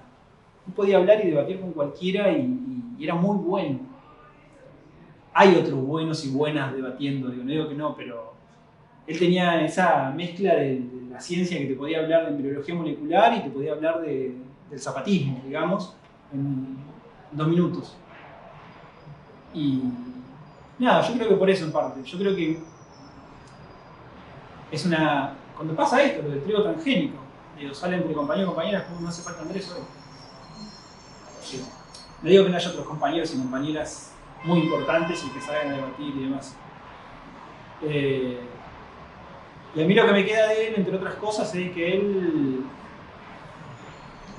Él podía hablar y debatir con cualquiera y era muy bueno. Hay otros buenos y buenas debatiendo, digo, no digo que no, pero él tenía esa mezcla de la ciencia que te podía hablar de embriología molecular y te podía hablar del zapatismo, digamos, en 2 minutos. Y nada, yo creo que por eso en parte, yo creo que es una... Cuando pasa esto, lo del trigo transgénico, digo, sale entre compañeros y compañeras, ¿cómo no hace falta Andrés hoy? Sí. No digo que no haya otros compañeros y compañeras muy importantes y que salgan a debatir y demás. Y a mí lo que me queda de él, entre otras cosas, es que él,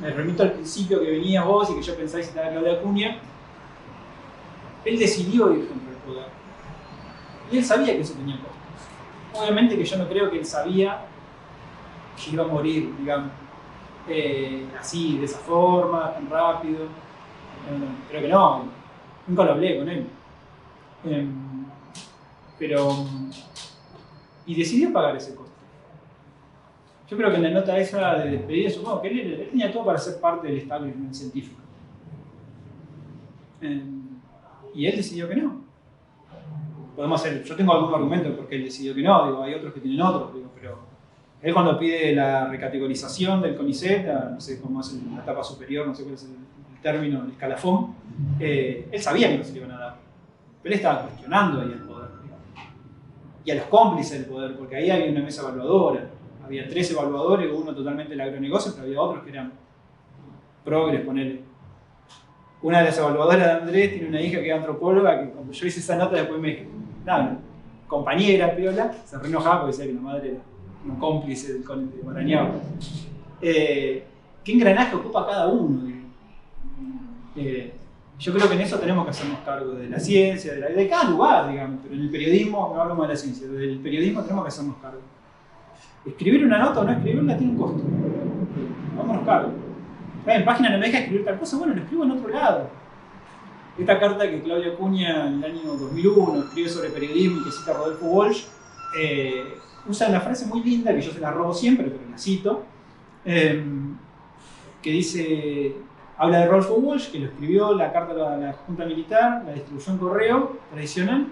me remito al principio que venías vos y que yo pensaba que estaba Claudia Acuña, él decidió ir contra el poder. Y él sabía que eso tenía costos. Obviamente que yo no creo que él sabía que iba a morir, digamos, así, de esa forma, tan rápido. Creo que no, nunca lo hablé con él. Pero... Y decidió pagar ese costo. Yo creo que en la nota esa de despedida, supongo que él tenía todo para ser parte del establishment científico. Y él decidió que no. Podemos hacer, yo tengo algún argumento porque él decidió que no, digo, hay otros que tienen otros, digo, pero él cuando pide la recategorización del CONICET, no sé cómo es la etapa superior, no sé cuál es el término, el escalafón, él sabía que no se le iban a dar, pero él estaba cuestionando ahí el poder, digamos, y a los cómplices del poder, porque ahí había una mesa evaluadora, había 3 evaluadores, uno totalmente del agronegocio, pero había otros que eran progres, ponele. Una de las evaluadoras de Andrés tiene una hija que es antropóloga, que cuando yo hice esa nota después me... Nada, compañera, piola, se re enojaba porque decía que la madre era una cómplice del Marañao. ¿Qué engranaje ocupa cada uno? Yo creo que en eso tenemos que hacernos cargo de la ciencia, de cada lugar, digamos, pero en el periodismo, no hablamos de la ciencia, desde el periodismo tenemos que hacernos cargo. Escribir una nota o no escribirla tiene un costo. Vámonos cargo. En página no me deja escribir tal cosa, bueno, lo escribo en otro lado. Esta carta que Claudia Acuña en el año 2001 escribe sobre periodismo y que cita a Rodolfo Walsh, usa una frase muy linda que yo se la robo siempre, pero la cito, que dice, habla de Rodolfo Walsh, que lo escribió la carta a la Junta Militar, la distribuyó en correo tradicional,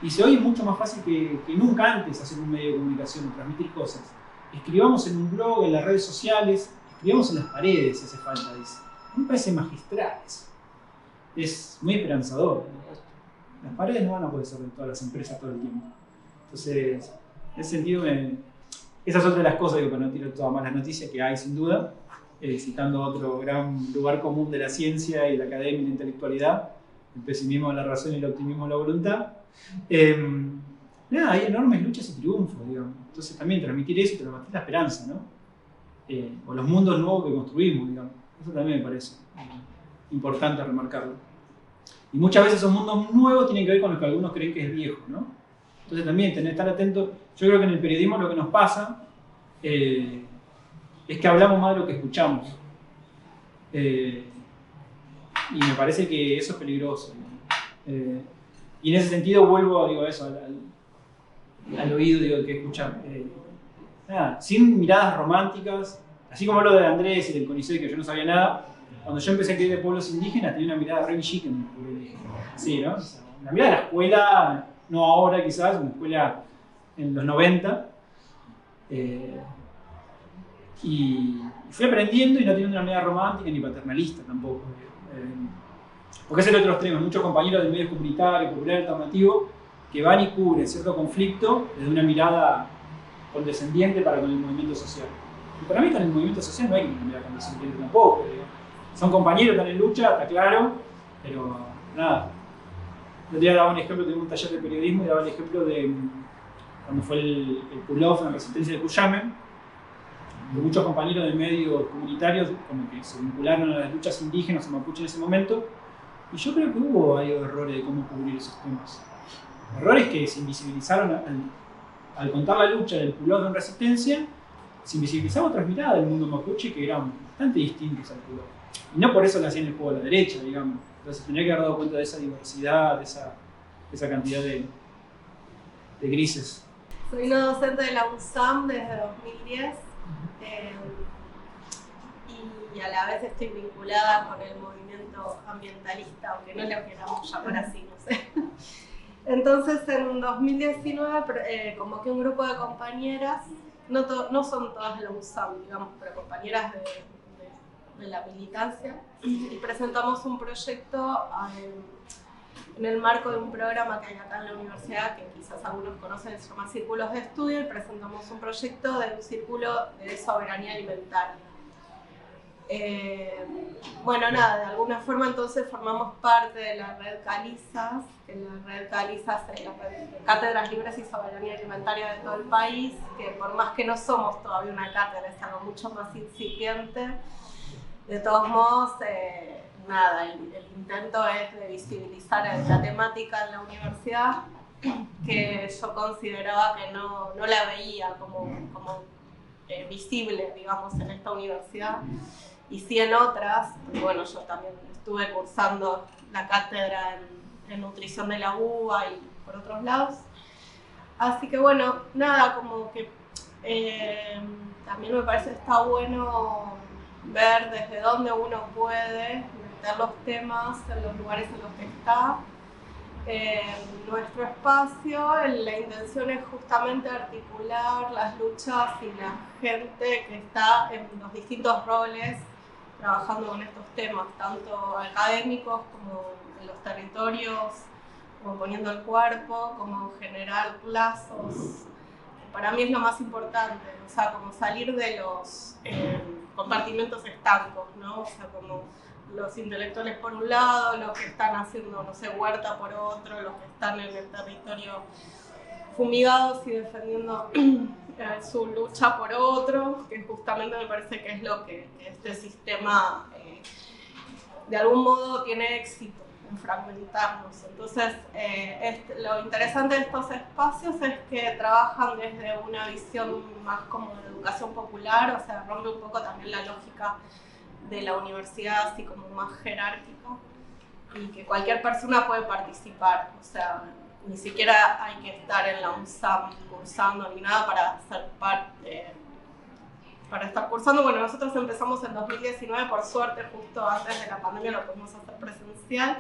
y dice, hoy es mucho más fácil que nunca antes hacer un medio de comunicación, transmitir cosas. Escribamos en un blog, en las redes sociales, escribamos en las paredes si hace falta, dice. Me parece magistral eso. Es muy esperanzador. Las paredes no van a poder ser de todas las empresas todo el tiempo. Entonces, en ese sentido, esa es otra de las cosas, digo, para no tirar todas malas noticias que hay sin duda, citando otro gran lugar común de la ciencia y la academia y la intelectualidad, el pesimismo de la razón y el optimismo de la voluntad. Nada, hay enormes luchas y triunfos, digamos. Entonces también transmitir eso y transmitir la esperanza, ¿no? O los mundos nuevos que construimos, digamos. Eso también me parece importante remarcarlo. Y muchas veces esos mundos nuevos tienen que ver con los que algunos creen que es viejo, ¿no? Entonces también tener que estar atento. Yo creo que en el periodismo lo que nos pasa es que hablamos más de lo que escuchamos. Y me parece que eso es peligroso. Y en ese sentido vuelvo, digo, a eso, al oído, digo, que escuchar. Nada, sin miradas románticas, así como lo de Andrés y del CONICET, que yo no sabía nada, cuando yo empecé a escribir de pueblos indígenas tenía una mirada re chicken, sí, ¿no? O sea, una mirada de la escuela, no ahora quizás, una escuela en los 90, y fui aprendiendo y no teniendo una mirada romántica ni paternalista tampoco. Porque ese es el otro extremo, muchos compañeros del medio comunitario, popular, alternativo, que van y cubren cierto conflicto desde una mirada condescendiente para con el movimiento social. Y para mí con el movimiento social no hay una mirada condescendiente tampoco. Son compañeros, están en lucha, está claro, pero nada. Yo te daba un ejemplo, tengo un taller de periodismo y daba el ejemplo de cuando fue el pull-off en la resistencia de Cuyamen, de muchos compañeros del medio comunitario como que se vincularon a las luchas indígenas o mapuche en ese momento, y yo creo que hubo ahí errores de cómo cubrir esos temas. Errores que se invisibilizaron al contar la lucha del pull-off en resistencia, se invisibilizaban otras miradas del mundo mapuche que eran bastante distintas al pull-off. Y no por eso le hacían el juego a la derecha, digamos. Entonces tenía que haber dado cuenta de esa diversidad, de esa cantidad de grises. Soy una docente de la UNSAM desde 2010 y a la vez estoy vinculada con el movimiento ambientalista, aunque no lo queramos llamar así, no sé. Entonces en 2019 convoqué un grupo de compañeras, no son todas de la UNSAM, digamos, pero compañeras de la militancia, y presentamos un proyecto en el marco de un programa que hay acá en la universidad, que quizás algunos conocen, se llama Círculos de Estudio, y presentamos un proyecto de un círculo de soberanía alimentaria. Bueno, nada, de alguna forma entonces formamos parte de la red Calizas, que la red Calizas es la red de Cátedras Libres y Soberanía Alimentaria de todo el país, que por más que no somos todavía una cátedra, es algo mucho más incipiente. De todos modos, nada, el intento es de visibilizar la temática en la universidad, que yo consideraba que no la veía como visible, digamos, en esta universidad, y sí en otras. Bueno, yo también estuve cursando la cátedra en nutrición de la UBA y por otros lados. Así que bueno, nada, como que también me parece que está bueno ver desde dónde uno puede meter los temas en los lugares en los que está. Nuestro espacio, la intención es justamente articular las luchas y la gente que está en los distintos roles trabajando con estos temas, tanto académicos como en los territorios, como poniendo el cuerpo, como generar lazos. Para mí es lo más importante, o sea, como salir de los compartimentos estancos, ¿no? O sea, como los intelectuales por un lado, los que están haciendo, no sé, huerta por otro, los que están en el territorio fumigados y defendiendo su lucha por otro, que justamente me parece que es lo que este sistema de algún modo tiene éxito en fragmentarnos. Entonces, lo interesante de estos espacios es que trabajan desde una visión más como de educación popular, o sea, rompe un poco también la lógica de la universidad así como más jerárquica y que cualquier persona puede participar, o sea, ni siquiera hay que estar en la UNSAM cursando ni nada para ser parte, para estar cursando. Bueno, nosotros empezamos en 2019, por suerte, justo antes de la pandemia lo pudimos hacer presencial,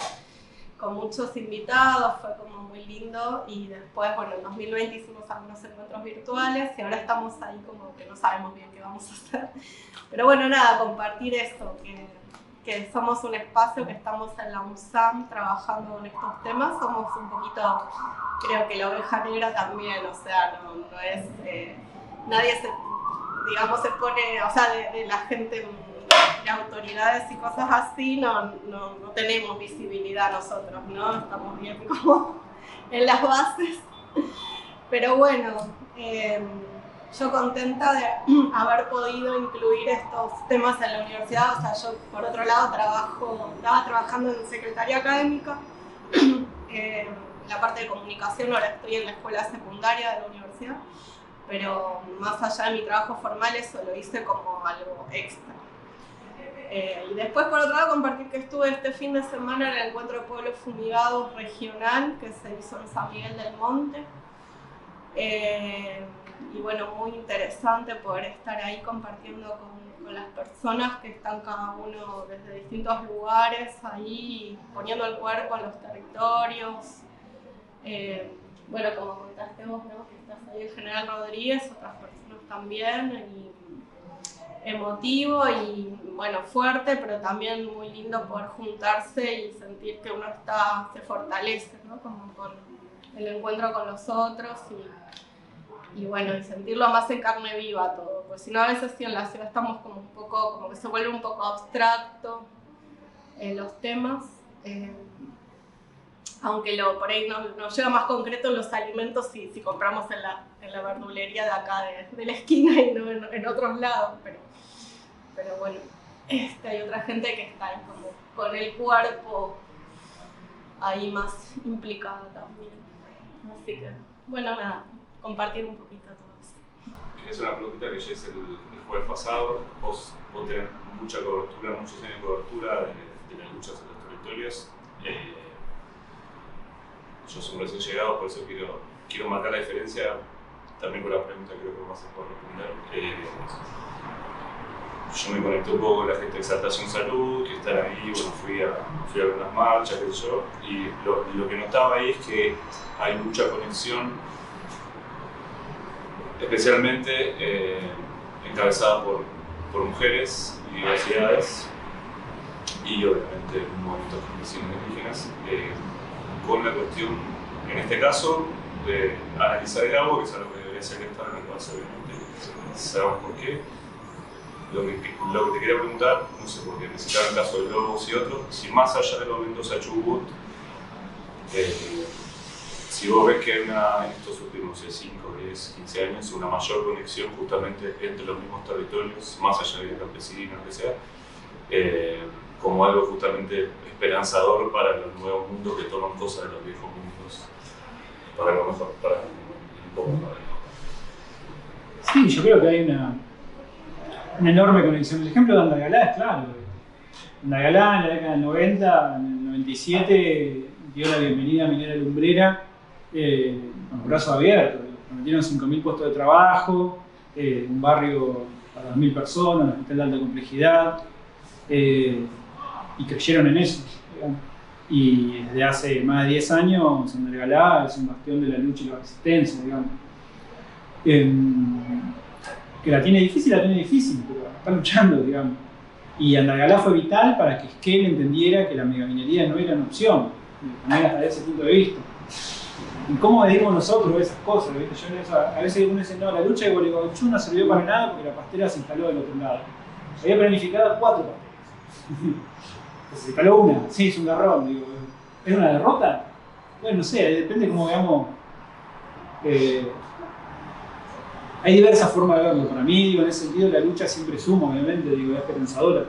con muchos invitados, fue como muy lindo, y después, bueno, en 2020 hicimos algunos encuentros virtuales y ahora estamos ahí como que no sabemos bien qué vamos a hacer. Pero bueno, nada, compartir esto, que somos un espacio que estamos en la UNSAM trabajando con estos temas, somos un poquito, creo que la oveja negra también, o sea, no es, nadie se, digamos, se pone, o sea, de la gente, de autoridades y cosas así, no tenemos visibilidad nosotros, ¿no? Estamos bien como en las bases, pero bueno, yo contenta de haber podido incluir estos temas en la universidad. O sea, yo por otro lado estaba trabajando en secretaría académica, la parte de comunicación, ahora estoy en la escuela secundaria de la universidad, pero más allá de mi trabajo formal eso lo hice como algo extra. Y después, por otro lado, compartir que estuve este fin de semana en el Encuentro de Pueblos Fumigados regional que se hizo en San Miguel del Monte. Y bueno, muy interesante poder estar ahí compartiendo con las personas que están cada uno desde distintos lugares, ahí poniendo el cuerpo en los territorios. Bueno, como contaste vos, ¿no? Que estás ahí, el general Rodríguez, otras personas también, y emotivo y bueno, fuerte, pero también muy lindo poder juntarse y sentir que uno se fortalece, ¿no? Como con el encuentro con los otros y bueno, y sentirlo más en carne viva todo, pues si no a veces sí en la ciudad estamos como un poco, como que se vuelve un poco abstracto los temas, aunque por ahí nos llega más concreto en los alimentos si compramos en la verdulería de acá de la esquina y no en otros lados, pero bueno, hay otra gente que está ahí como con el cuerpo ahí más implicada también, así que bueno, nada, compartir un poquito todo eso. Es una preguntita que ya hice el jueves pasado. Vos tenés mucha cobertura, muchos años de cobertura de las luchas en los territorios. Yo soy un recién llegado, por eso quiero marcar la diferencia. También con la pregunta creo que me vas a poder responder. Yo me conecté un poco con la gente de Exaltación Salud, que están ahí, bueno, fui a ver unas marchas, qué sé yo, y lo que notaba ahí es que hay mucha conexión, especialmente encabezada por mujeres y diversidades, y obviamente movimientos campesinos indígenas, con la cuestión, en este caso, de analizar el agua, que es algo que debería ser el Estado en el país, obviamente, sabemos por qué. Lo que te quería preguntar, no sé por qué necesitaba el caso de Lobos y otros, si más allá de los Mendoza Chubut, si vos ves que hay en estos últimos 5, 10, 15 años una mayor conexión justamente entre los mismos territorios, más allá de campesinos, lo que sea, como algo justamente esperanzador para los nuevos mundos que toman cosas de los viejos mundos, para lo mejor, para un poco para Sí, yo creo que hay una enorme conexión. El ejemplo de Andagalá es claro. Andagalá en la década del 90, en el 97, dio la bienvenida a Minera Lumbrera con los brazos abiertos. Prometieron 5.000 puestos de trabajo, un barrio para 2.000 personas, un hospital de alta complejidad, y creyeron en eso, digamos. Y desde hace más de 10 años, Andagalá es un bastión de la lucha y la resistencia, digamos. Que la tiene difícil, pero está luchando, digamos. Y Andagalá fue vital para que Esquel entendiera que la megaminería no era una opción, también hasta ese punto de vista. ¿Y cómo medimos nosotros esas cosas? ¿Viste? A veces uno dice, no, la lucha de Gualeguaychú no sirvió para nada porque la pastera se instaló del otro lado. había planificado 4 pasteles. Entonces se caló una, sí, es un garrón, digo, ¿es una derrota? Bueno, no sé, depende cómo veamos. Hay diversas formas de verlo. Para mí, digo, en ese sentido, la lucha siempre suma, obviamente, digo, es esperanzadora.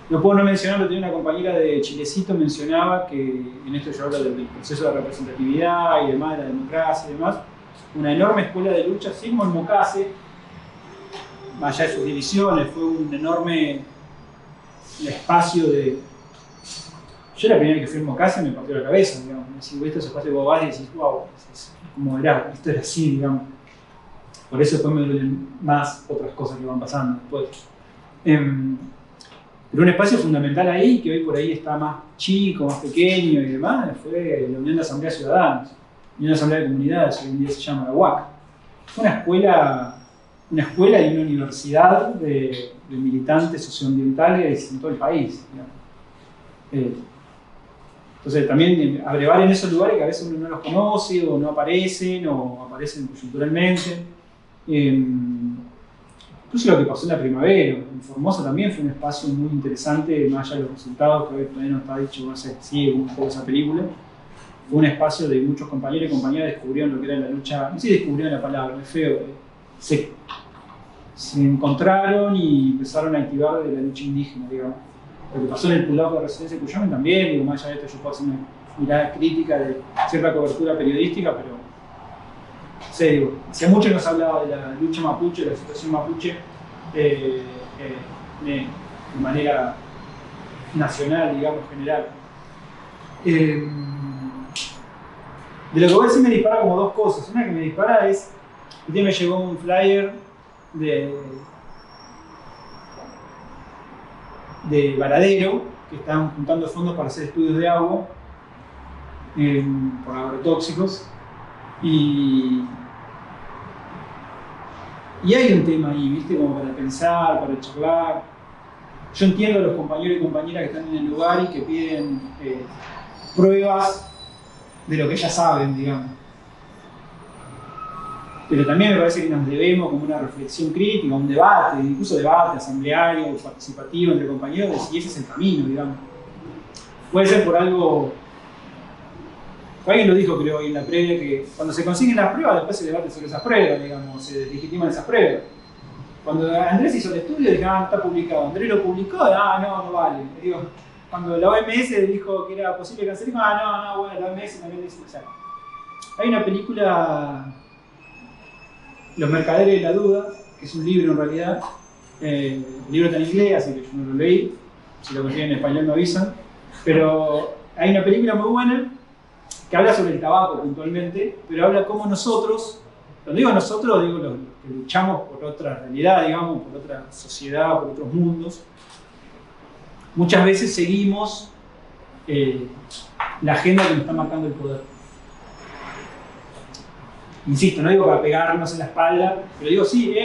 No puedo no mencionarlo, tenía una compañera de Chilecito, mencionaba que en esto yo hablo del proceso de representatividad y demás, de la democracia y demás, una enorme escuela de lucha, Sigmund Mokase, más allá de sus divisiones, fue un enorme espacio de... Yo la primera vez que fui en Mokase me partió la cabeza, digamos, si viste ese espacio de bobas y decís, wow, como era, esto era así, digamos. Por eso después me duelen más otras cosas que van pasando después. Pero un espacio fundamental ahí, que hoy por ahí está más chico, más pequeño y demás, fue la Unión de Asambleas Ciudadanas, Unión de Asamblea de Comunidades, hoy en día se llama la UAC. Fue una escuela y una universidad de militantes socioambientales en todo el país. Entonces también abrevar en esos lugares que a veces uno no los conoce o no aparecen o aparecen coyunturalmente. Incluso lo que pasó en la primavera, en Formosa también fue un espacio muy interesante, más allá de los resultados que hoy todavía no está dicho, no sé, sigue un poco esa película. Fue un espacio de muchos compañeros y compañeras descubrieron lo que era la lucha, no sé si descubrieron la palabra, es feo, se encontraron y empezaron a activar de la lucha indígena, digamos. Lo que pasó en el pull-up de Resistencia de Cuyomen también, digo, más allá de esto yo puedo hacer una mirada crítica de cierta cobertura periodística, pero no sé, digo, hace mucho nos hablaba de la lucha mapuche, de la situación mapuche, de manera nacional, digamos, general. De lo que voy a decir me dispara como 2 cosas. Una que me dispara es, un día me llegó un flyer de Varadero, que estaban juntando fondos para hacer estudios de agua por agrotóxicos. Y hay un tema ahí, ¿viste? Como para pensar, para charlar. Yo entiendo a los compañeros y compañeras que están en el lugar y que piden pruebas de lo que ya saben, digamos. Pero también me parece que nos debemos como una reflexión crítica, un debate, incluso debate asambleario, participativo entre compañeros, de si ese es el camino, digamos. Puede ser por algo... Alguien lo dijo, creo, hoy en la previa, que cuando se consiguen las pruebas, después se debate sobre esas pruebas, digamos, se legitiman esas pruebas. Cuando Andrés hizo el estudio, dije, no está publicado. Andrés lo publicó, no vale. Digo, cuando la OMS dijo que era posible cancelar, bueno, la OMS también dice, o sea, hay una película, Los Mercaderes de la Duda, que es un libro en realidad, el libro está en inglés, así que yo no lo leí, si lo consiguen en español me avisan, pero hay una película muy buena que habla sobre el tabaco puntualmente, pero habla cómo nosotros, cuando digo nosotros, digo los que luchamos por otra realidad, digamos, por otra sociedad, por otros mundos, muchas veces seguimos la agenda que nos está marcando el poder. Insisto, no digo para pegarnos en la espalda, pero digo sí,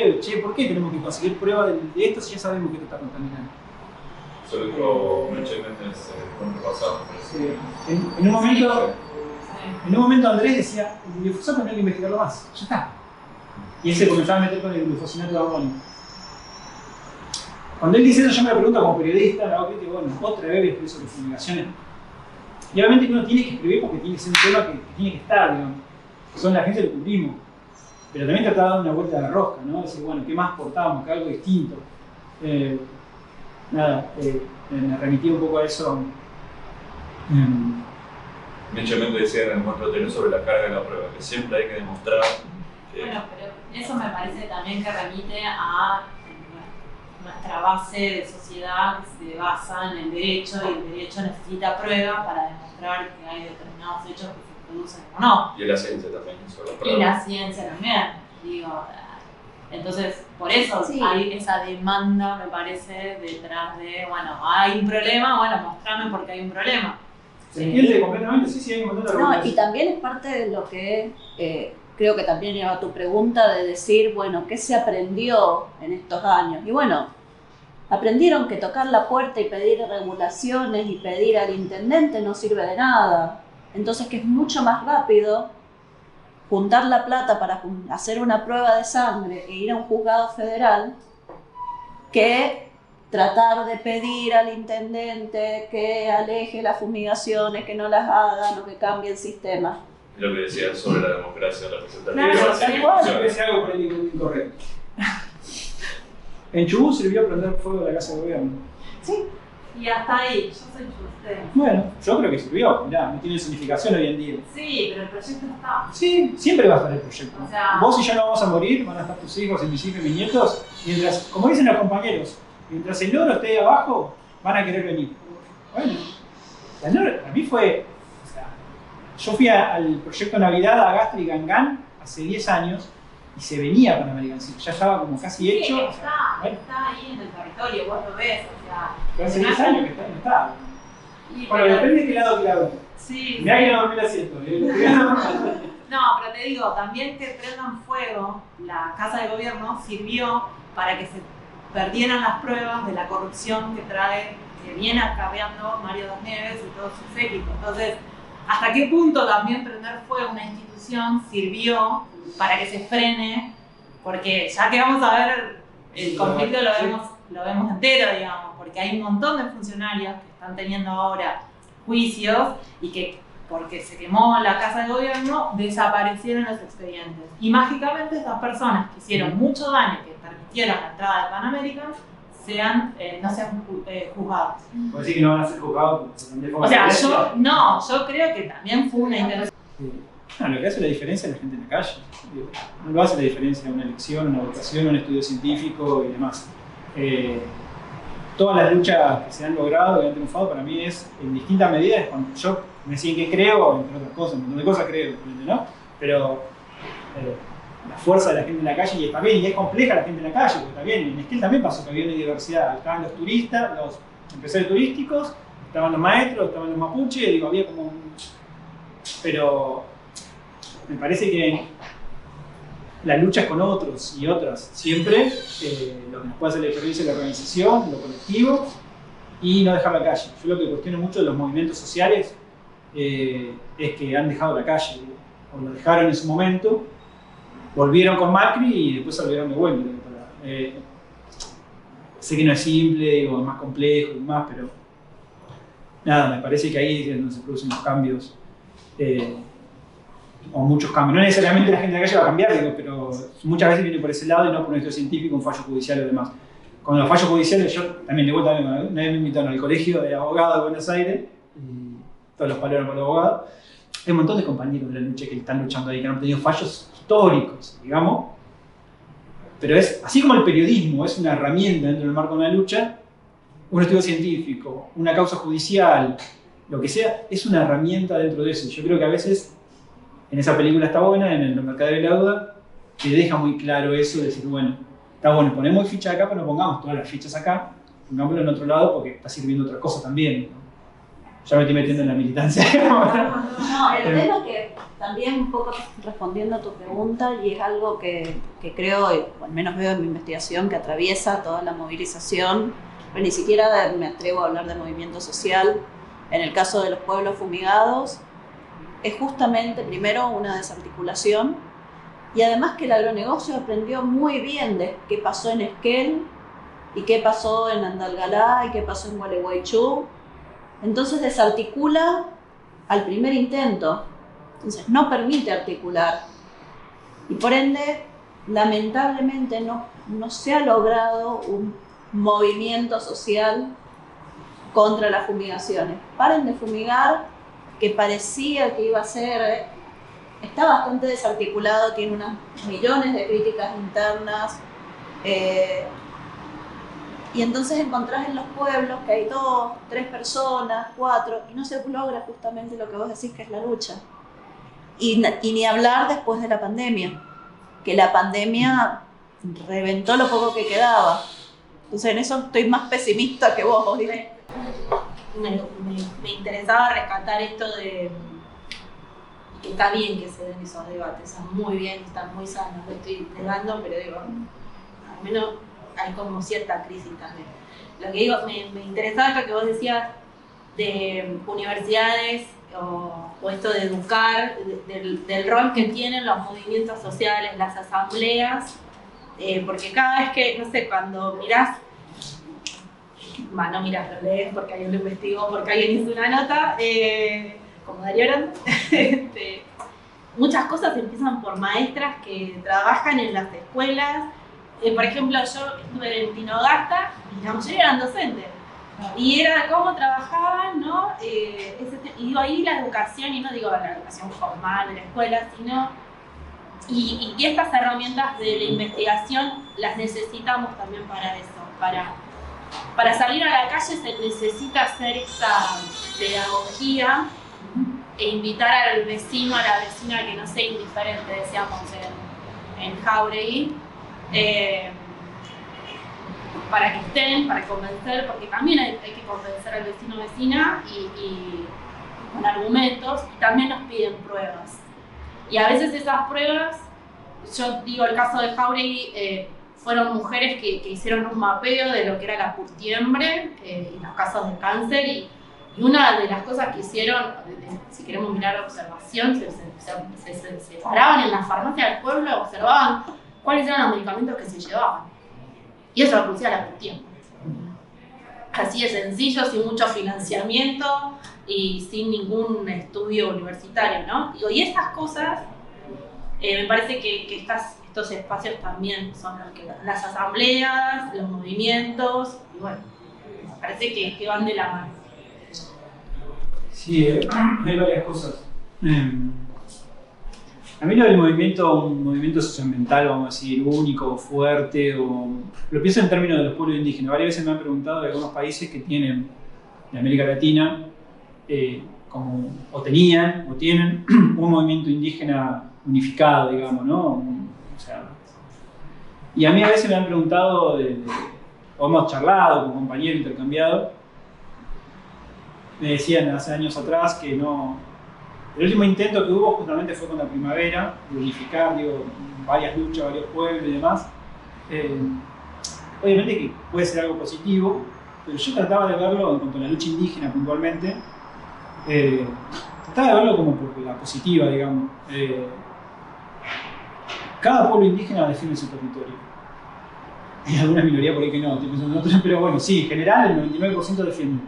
¿por qué tenemos que conseguir pruebas de esto si ya sabemos que esto está contaminando? Eso lo dijo Meche Méndez el año pasado. En un momento Andrés decía, el glifosato no hay que investigarlo más, ya está. Y él se comenzaba a meter con el glufosinato de amonio. Cuando él dice eso, yo me lo pregunto como periodista, la hago crítica, bueno, otra vez escribir sobre fumigaciones. Y obviamente uno tiene que escribir porque tiene que ser un tema que tiene que estar, digamos. Son la agencia lo cubrimos. Pero también tratar de dar una vuelta de rosca, ¿no? Decir, bueno, ¿qué más aportamos? Que algo distinto. Me remití un poco a eso. Meche Méndez decía en el encuentro anterior sobre la carga de la prueba, que siempre hay que demostrar que... Bueno, pero eso me parece también que remite a nuestra base de sociedad que se basa en el derecho, y el derecho necesita pruebas para demostrar que hay determinados hechos que se producen o no. Y la ciencia también sobre la prueba. Y la ciencia también, digo. Entonces, por eso Sí. hay esa demanda, me parece, detrás de, bueno, hay un problema, bueno, mostrame por qué hay un problema. ¿Se entiende completamente? Sí, hay un montón de No, argumentos. y también es parte de lo que creo que también lleva a tu pregunta de decir, bueno, ¿qué se aprendió en estos años? Y bueno, aprendieron que tocar la puerta y pedir regulaciones y pedir al intendente no sirve de nada. Entonces que es mucho más rápido juntar la plata para hacer una prueba de sangre e ir a un juzgado federal que tratar de pedir al intendente que aleje las fumigaciones, que no las hagan o que cambie el sistema. Lo que decían sobre la democracia representativa. Claro, hacia tal las cual. instituciones. Parece algo políticamente incorrecto. En Chubut sirvió prender fuego de la casa de gobierno. Sí. Y hasta ahí, yo soy chubutera. Bueno, yo creo que sirvió. Mirá, no tiene significación hoy en día. Sí, pero el proyecto está. Sí, siempre va a estar el proyecto. O sea- Vos y yo no vamos a morir, van a estar tus hijos y mis hijos y mis nietos. Mientras, como dicen los compañeros, mientras el oro esté ahí abajo, van a querer venir. Bueno, el oro, a mí fue. O sea, yo fui al proyecto Navidad a Gastri y Gangán hace 10 años y se venía Panamerican City. Ya estaba como casi Sí, hecho. O sea, está, bueno, está ahí en el territorio, vos lo ves, o sea. pero hace 10 años que está, no está. Y Bueno, pero- depende de qué lado quiera. Sí, Mirá que no dormí el asiento. no, pero te digo, también que prendan fuego la Casa de Gobierno sirvió para que se perdieran las pruebas de la corrupción que viene acarreando Mario Das Neves y todos sus séquitos. Entonces, ¿hasta qué punto también prender fuego una institución sirvió para que se frene? Porque ya que vamos a ver el conflicto lo vemos entero, digamos, porque hay un montón de funcionarios que están teniendo ahora juicios y que porque se quemó la Casa de Gobierno desaparecieron los expedientes. Y mágicamente estas personas que hicieron mucho daño, que permitieron la entrada de Pan American, no sean juzgados. Puedo decir que no van a ser juzgados por prender fuego O sea, a la iglesia. yo creo que también fue una intención. No, lo que hace la diferencia es la gente en la calle. Digo, no lo hace la diferencia una elección, una votación, un estudio científico y demás. Todas las luchas que se han logrado y han triunfado para mí es en distintas medidas. Cuando yo me decían que creo, entre otras cosas, un montón de cosas creo, ¿no? Pero la fuerza de la gente en la calle, y también y es compleja la gente en la calle, porque también en Esquel también pasó que había una diversidad. Estaban los turistas, los empresarios turísticos, estaban los maestros, estaban los mapuches, digo, había como un... Pero me parece que la lucha es con otros y otras, siempre lo que nos puede hacer la diferencia es la organización, lo colectivo y no dejar la calle. Yo lo que cuestiono mucho de los movimientos sociales es que han dejado la calle, o lo dejaron en su momento, volvieron con Macri y después se olvidaron de vuelta. Sé que no es simple, digo, es más complejo y más, pero nada, me parece que ahí es donde se producen los cambios. O muchos cambios. No necesariamente la gente de la calle va a cambiar, digo, pero muchas veces viene por ese lado y no por un estudio científico, un fallo judicial o demás. Con los fallos judiciales, yo también de vuelta, una vez me invitaron al colegio de abogados de Buenos Aires, y todos los palos por los abogados. Hay un montón de compañeros de la lucha que están luchando ahí, que han tenido fallos históricos, digamos. Pero es, así como el periodismo es una herramienta dentro del marco de una lucha, un estudio científico, una causa judicial, lo que sea, es una herramienta dentro de eso. Yo creo que a veces en esa película está buena, en El Mercader de la Duda, que deja muy claro eso, de decir, bueno, está bueno, ponemos fichas acá, pero no pongamos todas las fichas acá, pongámoslo en otro lado porque está sirviendo otra cosa también, ¿no? Ya me estoy metiendo en la militancia. No, el tema que también un poco respondiendo a tu pregunta, y es algo que creo, o al menos veo en mi investigación, que atraviesa toda la movilización, pero ni siquiera me atrevo a hablar de movimiento social. En el caso de los pueblos fumigados, es justamente primero una desarticulación, y además que el agronegocio aprendió muy bien de qué pasó en Esquel, y qué pasó en Andalgalá, y qué pasó en Gualeguaychú. Entonces desarticula al primer intento, entonces no permite articular, y por ende lamentablemente no se ha logrado un movimiento social contra las fumigaciones. Paren de fumigar, que parecía que iba a ser, está bastante desarticulado, tiene unas millones de críticas internas, y entonces encontrás en los pueblos que hay 2, 3 personas, 4, y no se logra justamente lo que vos decís que es la lucha. Y ni hablar después de la pandemia, que la pandemia reventó lo poco que quedaba. Entonces en eso estoy más pesimista que vos, ¿viste? Me interesaba rescatar esto de que está bien que se den esos debates, están muy bien, están muy sanos, lo estoy negando, pero digo, al menos hay como cierta crisis también. Lo que digo, me interesaba esto que vos decías de universidades o esto de educar, del rol que tienen los movimientos sociales, las asambleas, porque cada vez que, no sé, cuando mirás no miras, lo lees porque alguien lo investigó, porque alguien hizo una nota, como Darío Aranda, muchas cosas empiezan por maestras que trabajan en las escuelas. Por ejemplo, yo estuve en Tinogasta y la mayoría eran docentes. Y era cómo trabajaban, ¿no? Y digo, ahí la educación, y no digo la educación formal de la escuela, sino... Y estas herramientas de la investigación las necesitamos también para eso. Para salir a la calle se necesita hacer esa pedagogía e invitar al vecino, a la vecina que no sea indiferente, decíamos en Jáuregui, para que estén, para convencer, porque también hay que convencer al vecino o vecina y con argumentos, y también nos piden pruebas. Y a veces esas pruebas, yo digo el caso de Jáuregui, fueron mujeres que hicieron un mapeo de lo que era la curtiembre y los casos de cáncer, y una de las cosas que hicieron, si queremos mirar observación, se paraban en la farmacia del pueblo, observaban cuáles eran los medicamentos que se llevaban. Y eso lo producía la curtiembre. Así de sencillo, sin mucho financiamiento y sin ningún estudio universitario, ¿no? Y estas cosas, me parece que estos espacios también son los que las asambleas, los movimientos, y bueno, me parece que van de la mano. Sí, hay varias cosas. A mí lo del movimiento, un movimiento socioambiental, vamos a decir, único, fuerte, lo pienso en términos de los pueblos indígenas. Varias veces me han preguntado de algunos países que tienen, de América Latina, o tenían, o tienen, un movimiento indígena unificado, digamos, ¿no? Y a mí a veces me han preguntado, o hemos charlado con compañeros, intercambiado, me decían hace años atrás que no. El último intento que hubo justamente fue con la primavera, de unificar, varias luchas, varios pueblos y demás. Obviamente que puede ser algo positivo, pero yo trataba de verlo en cuanto a la lucha indígena puntualmente, trataba de verlo como por la positiva, digamos. Cada pueblo indígena defiende su territorio. Hay alguna minoría por ahí que no, pero bueno, sí, en general el 99% defiende.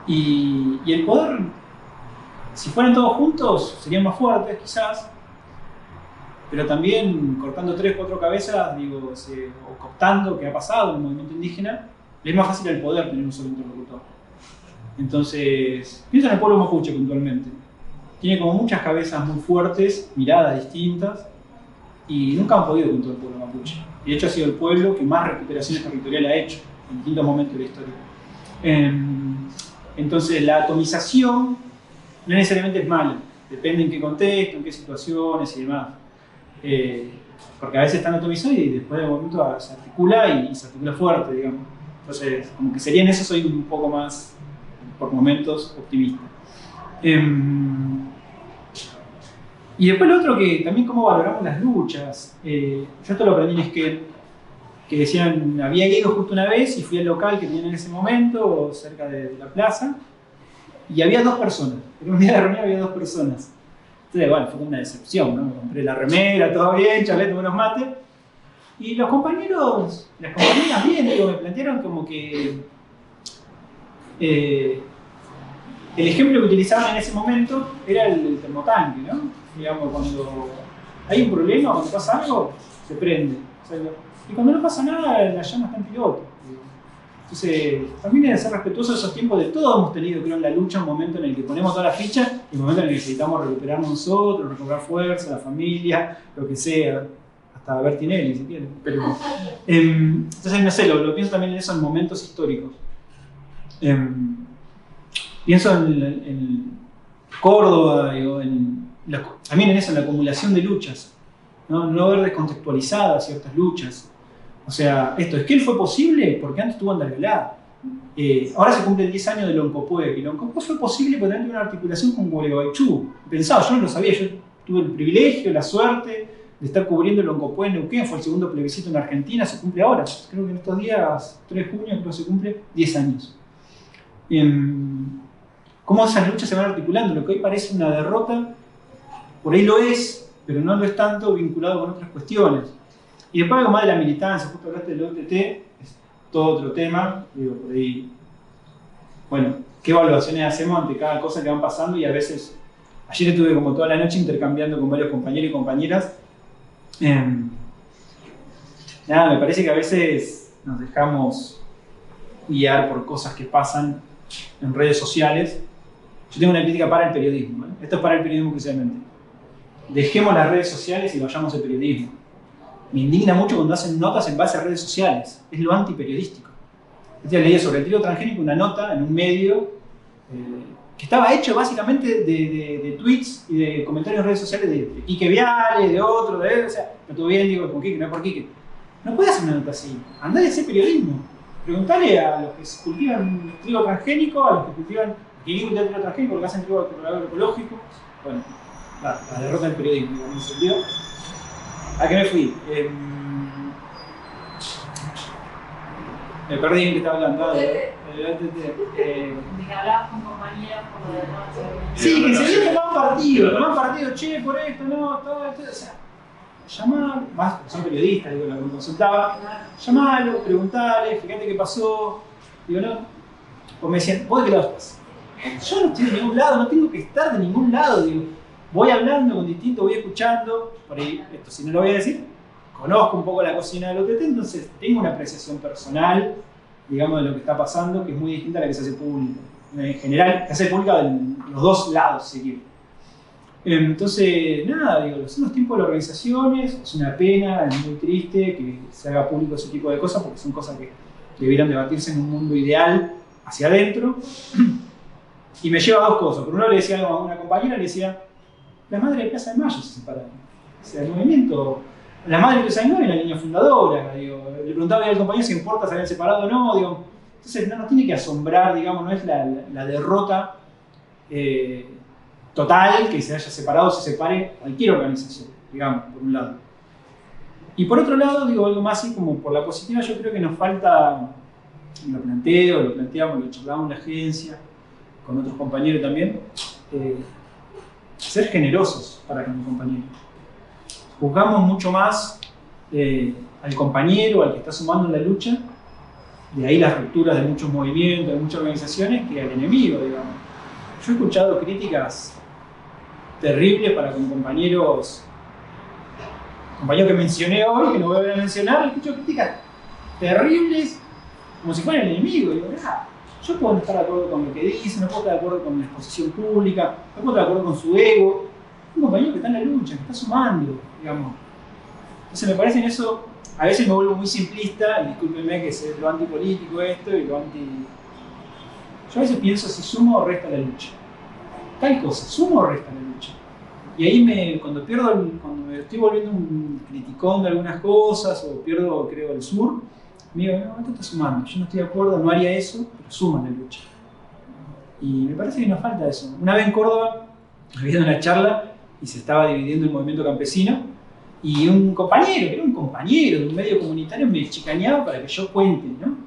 Y el poder, si fueran todos juntos, serían más fuertes quizás, pero también cortando 3 o 4 cabezas, o cooptando, que ha pasado en el movimiento indígena, le es más fácil al poder tener un solo interlocutor. Entonces, pienso en el pueblo mapuche puntualmente. Tiene como muchas cabezas muy fuertes, miradas distintas, y nunca han podido con todo el pueblo mapuche. Y de hecho ha sido el pueblo que más recuperaciones territoriales ha hecho en distintos momentos de la historia. Entonces la atomización no necesariamente es mala, depende en qué contexto, en qué situaciones y demás. Porque a veces están atomizados y después de un momento se articula y se articula fuerte, digamos. Entonces, como que sería en eso soy un poco más, por momentos, optimista. Y después lo otro que también cómo valoramos las luchas. Yo esto lo aprendí en Esquel, que decían, había ido justo una vez y fui al local que tenían en ese momento, cerca de la plaza, y había 2 personas. En un día de reunión había 2 personas. Entonces, bueno, fue una decepción, ¿no? Me compré la remera, todo bien, charlé, tomé unos mates. Y los compañeros, las compañeras bien, me plantearon como que el ejemplo que utilizaban en ese momento era el termotanque, ¿no? Digamos, cuando hay un problema, cuando pasa algo, se prende. O sea, y cuando no pasa nada, la llama está en piloto. Entonces, también hay que ser respetuoso de esos tiempos de todos hemos tenido, creo, en la lucha un momento en el que ponemos toda la ficha y un momento en el que necesitamos recuperarnos nosotros, recobrar fuerza, la familia, lo que sea, hasta Bertinelli si quieren. Pero, entonces, no sé, lo pienso también en eso en momentos históricos. Pienso en Córdoba, digo, también en eso, en la acumulación de luchas. No ver descontextualizadas ciertas luchas. O sea, Esquel fue posible porque antes tuvo Andalgalá. Ahora se cumplen 10 años de Loncopué. Y Loncopué fue posible porque también tuvo una articulación con Gualeguaychú. Pensaba, yo no lo sabía, yo tuve el privilegio, la suerte de estar cubriendo el Loncopué en Neuquén. Fue el segundo plebiscito en Argentina, se cumple ahora. Creo que en estos días, 3 de junio, creo que se cumple 10 años. Cómo esas luchas se van articulando. Lo que hoy parece una derrota, por ahí lo es, pero no lo es tanto vinculado con otras cuestiones. Y después algo más de la militancia, justo hablaste del OTT, todo otro tema, digo, por ahí, bueno, qué evaluaciones hacemos ante cada cosa que van pasando y a veces, ayer estuve como toda la noche intercambiando con varios compañeros y compañeras. Nada, me parece que a veces nos dejamos guiar por cosas que pasan en redes sociales. Yo tengo una crítica para el periodismo, ¿eh? Esto es para el periodismo precisamente. Dejemos las redes sociales y vayamos al periodismo. Me indigna mucho cuando hacen notas en base a redes sociales. Es lo antiperiodístico. Yo leí sobre el trío transgénico una nota en un medio que estaba hecho básicamente de tweets y de comentarios en redes sociales de Quique Viale, de otro, o sea, no todo bien, digo, con Quique, no es por Quique. No puede hacer una nota así. Andá y hacer periodismo. Preguntale a los que cultivan trigo transgénico, a los que cultivan trigo transgénico, los que hacen trigo agroecológico. Bueno, la derrota del periodismo, digamos, en ese sentido. ¿A qué me fui? Me perdí en que estaba hablando. De que hablabas con compañeros por lo demás. Sí, que se tomaban partido, che, por esto, no, todo esto. O sea, llamalo, más son periodistas, digo, la que me consultaba, llamalo, preguntale, fíjate qué pasó. Digo, no. O me decían, ¿vos de qué lado estás? Yo no estoy de ningún lado, no tengo que estar de ningún lado, digo. Voy hablando con distintos, voy escuchando, por ahí, esto si no lo voy a decir, conozco un poco la cocina del OTT, entonces tengo una apreciación personal, digamos, de lo que está pasando, que es muy distinta a la que se hace pública. En general, se hace pública de los dos lados, si quiere. Entonces, nada, digo, son los tiempos de las organizaciones, es una pena, es muy triste que se haga público ese tipo de cosas, porque son cosas que debieran debatirse en un mundo ideal, hacia adentro. Y me lleva a dos cosas. Por un lado le decía a una compañera, le decía, la madre de Plaza de Mayo se separaron. O sea, el movimiento, la madre de Plaza de Mayo es la niña fundadora. Digo, le preguntaba al compañero si importa si habían separado o no. Digo, entonces no nos tiene que asombrar, digamos, no es la derrota total que se haya separado o se separe cualquier organización, digamos, por un lado. Y por otro lado, digo algo más así como por la positiva, yo creo que nos falta, lo planteamos, lo charlamos en la agencia, con otros compañeros también, ser generosos para con el compañero. Juzgamos mucho más al compañero, al que está sumando en la lucha, de ahí las rupturas de muchos movimientos, de muchas organizaciones, que al enemigo, digamos. Yo he escuchado críticas terribles para con compañeros que mencioné hoy, que no voy a volver a mencionar, he escuchado críticas terribles, como si fueran el enemigo. Digo, yo puedo no estar de acuerdo con lo que dice, no puedo estar de acuerdo con la exposición pública, no puedo estar de acuerdo con su ego. Un compañero que está en la lucha, que está sumando, digamos. Entonces me parece en eso, a veces me vuelvo muy simplista, y discúlpenme que es lo antipolítico esto y lo anti... Yo a veces pienso si sumo o resta la lucha. Tal cosa, sumo o resta la lucha. Y ahí cuando me estoy volviendo un criticón de algunas cosas, o pierdo, creo, el sur, me digo, no, esto está sumando, yo no estoy de acuerdo, no haría eso, pero suma la lucha. Y me parece que nos falta eso. Una vez en Córdoba, había una charla y se estaba dividiendo el movimiento campesino, y un compañero, que era un compañero de un medio comunitario, me chicaneaba para que yo cuente, ¿no?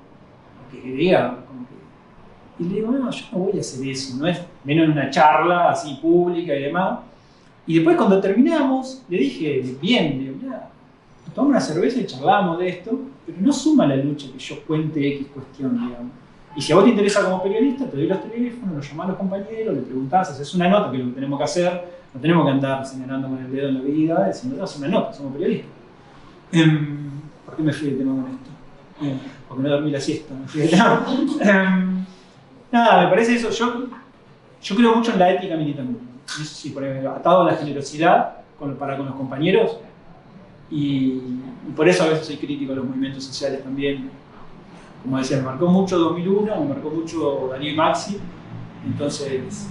Que diga, como que... Y le digo, no, yo no voy a hacer eso, no es menos en una charla así pública y demás. Y después cuando terminamos, le dije, bien, le digo, mira, tomamos una cerveza y charlamos de esto, pero no suma la lucha que yo cuente X cuestión, digamos. Y si a vos te interesa como periodista, te doy los teléfonos, los llamás a los compañeros, le preguntás, haces una nota, que es lo que tenemos que hacer, no tenemos que andar señalando con el dedo en la vida, diciendo, haz una nota, somos periodistas. ¿Por qué me fui del tema con esto? Porque no dormí la siesta, me fui del tema. Nada, me parece eso, yo creo mucho en la ética militante. Sí, por ejemplo, atado a la generosidad para con los compañeros, y por eso a veces soy crítico a los movimientos sociales también. Como decía, me marcó mucho 2001, me marcó mucho Darío y Maxi, entonces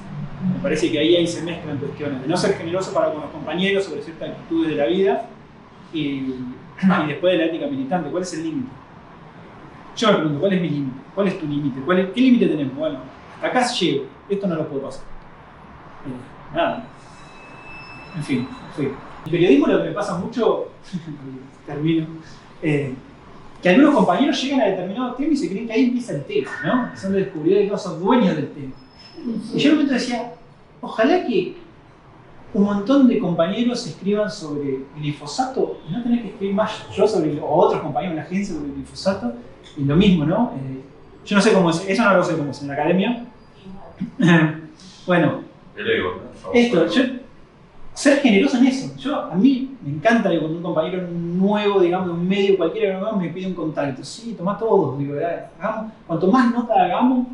me parece que ahí se mezclan cuestiones de no ser generoso para con los compañeros sobre ciertas actitudes de la vida, y después de la ética militante, ¿cuál es el límite? Yo me pregunto, ¿cuál es mi límite? ¿Cuál es tu límite? ¿Qué límite tenemos? Bueno, hasta acá llego, esto no lo puedo pasar. Nada. En fin, sí. El periodismo lo que me pasa mucho, termino, que algunos compañeros llegan a determinado tema y se creen que ahí empieza el tema, ¿no? Son los descubridores, no son dueños del tema. Y yo en un momento decía, ojalá que un montón de compañeros escriban sobre glifosato y no tenés que escribir más yo sobre, o otros compañeros en la agencia sobre glifosato, y lo mismo, ¿no? Yo no sé cómo es, eso no lo sé cómo es en la academia. Bueno, El ego, ¿no? esto, ser generoso en eso. A mí me encanta digo, cuando un compañero nuevo, digamos, de un medio cualquiera me pide un contacto. Sí, tomá todos, digo, hagamos, cuanto más nota hagamos,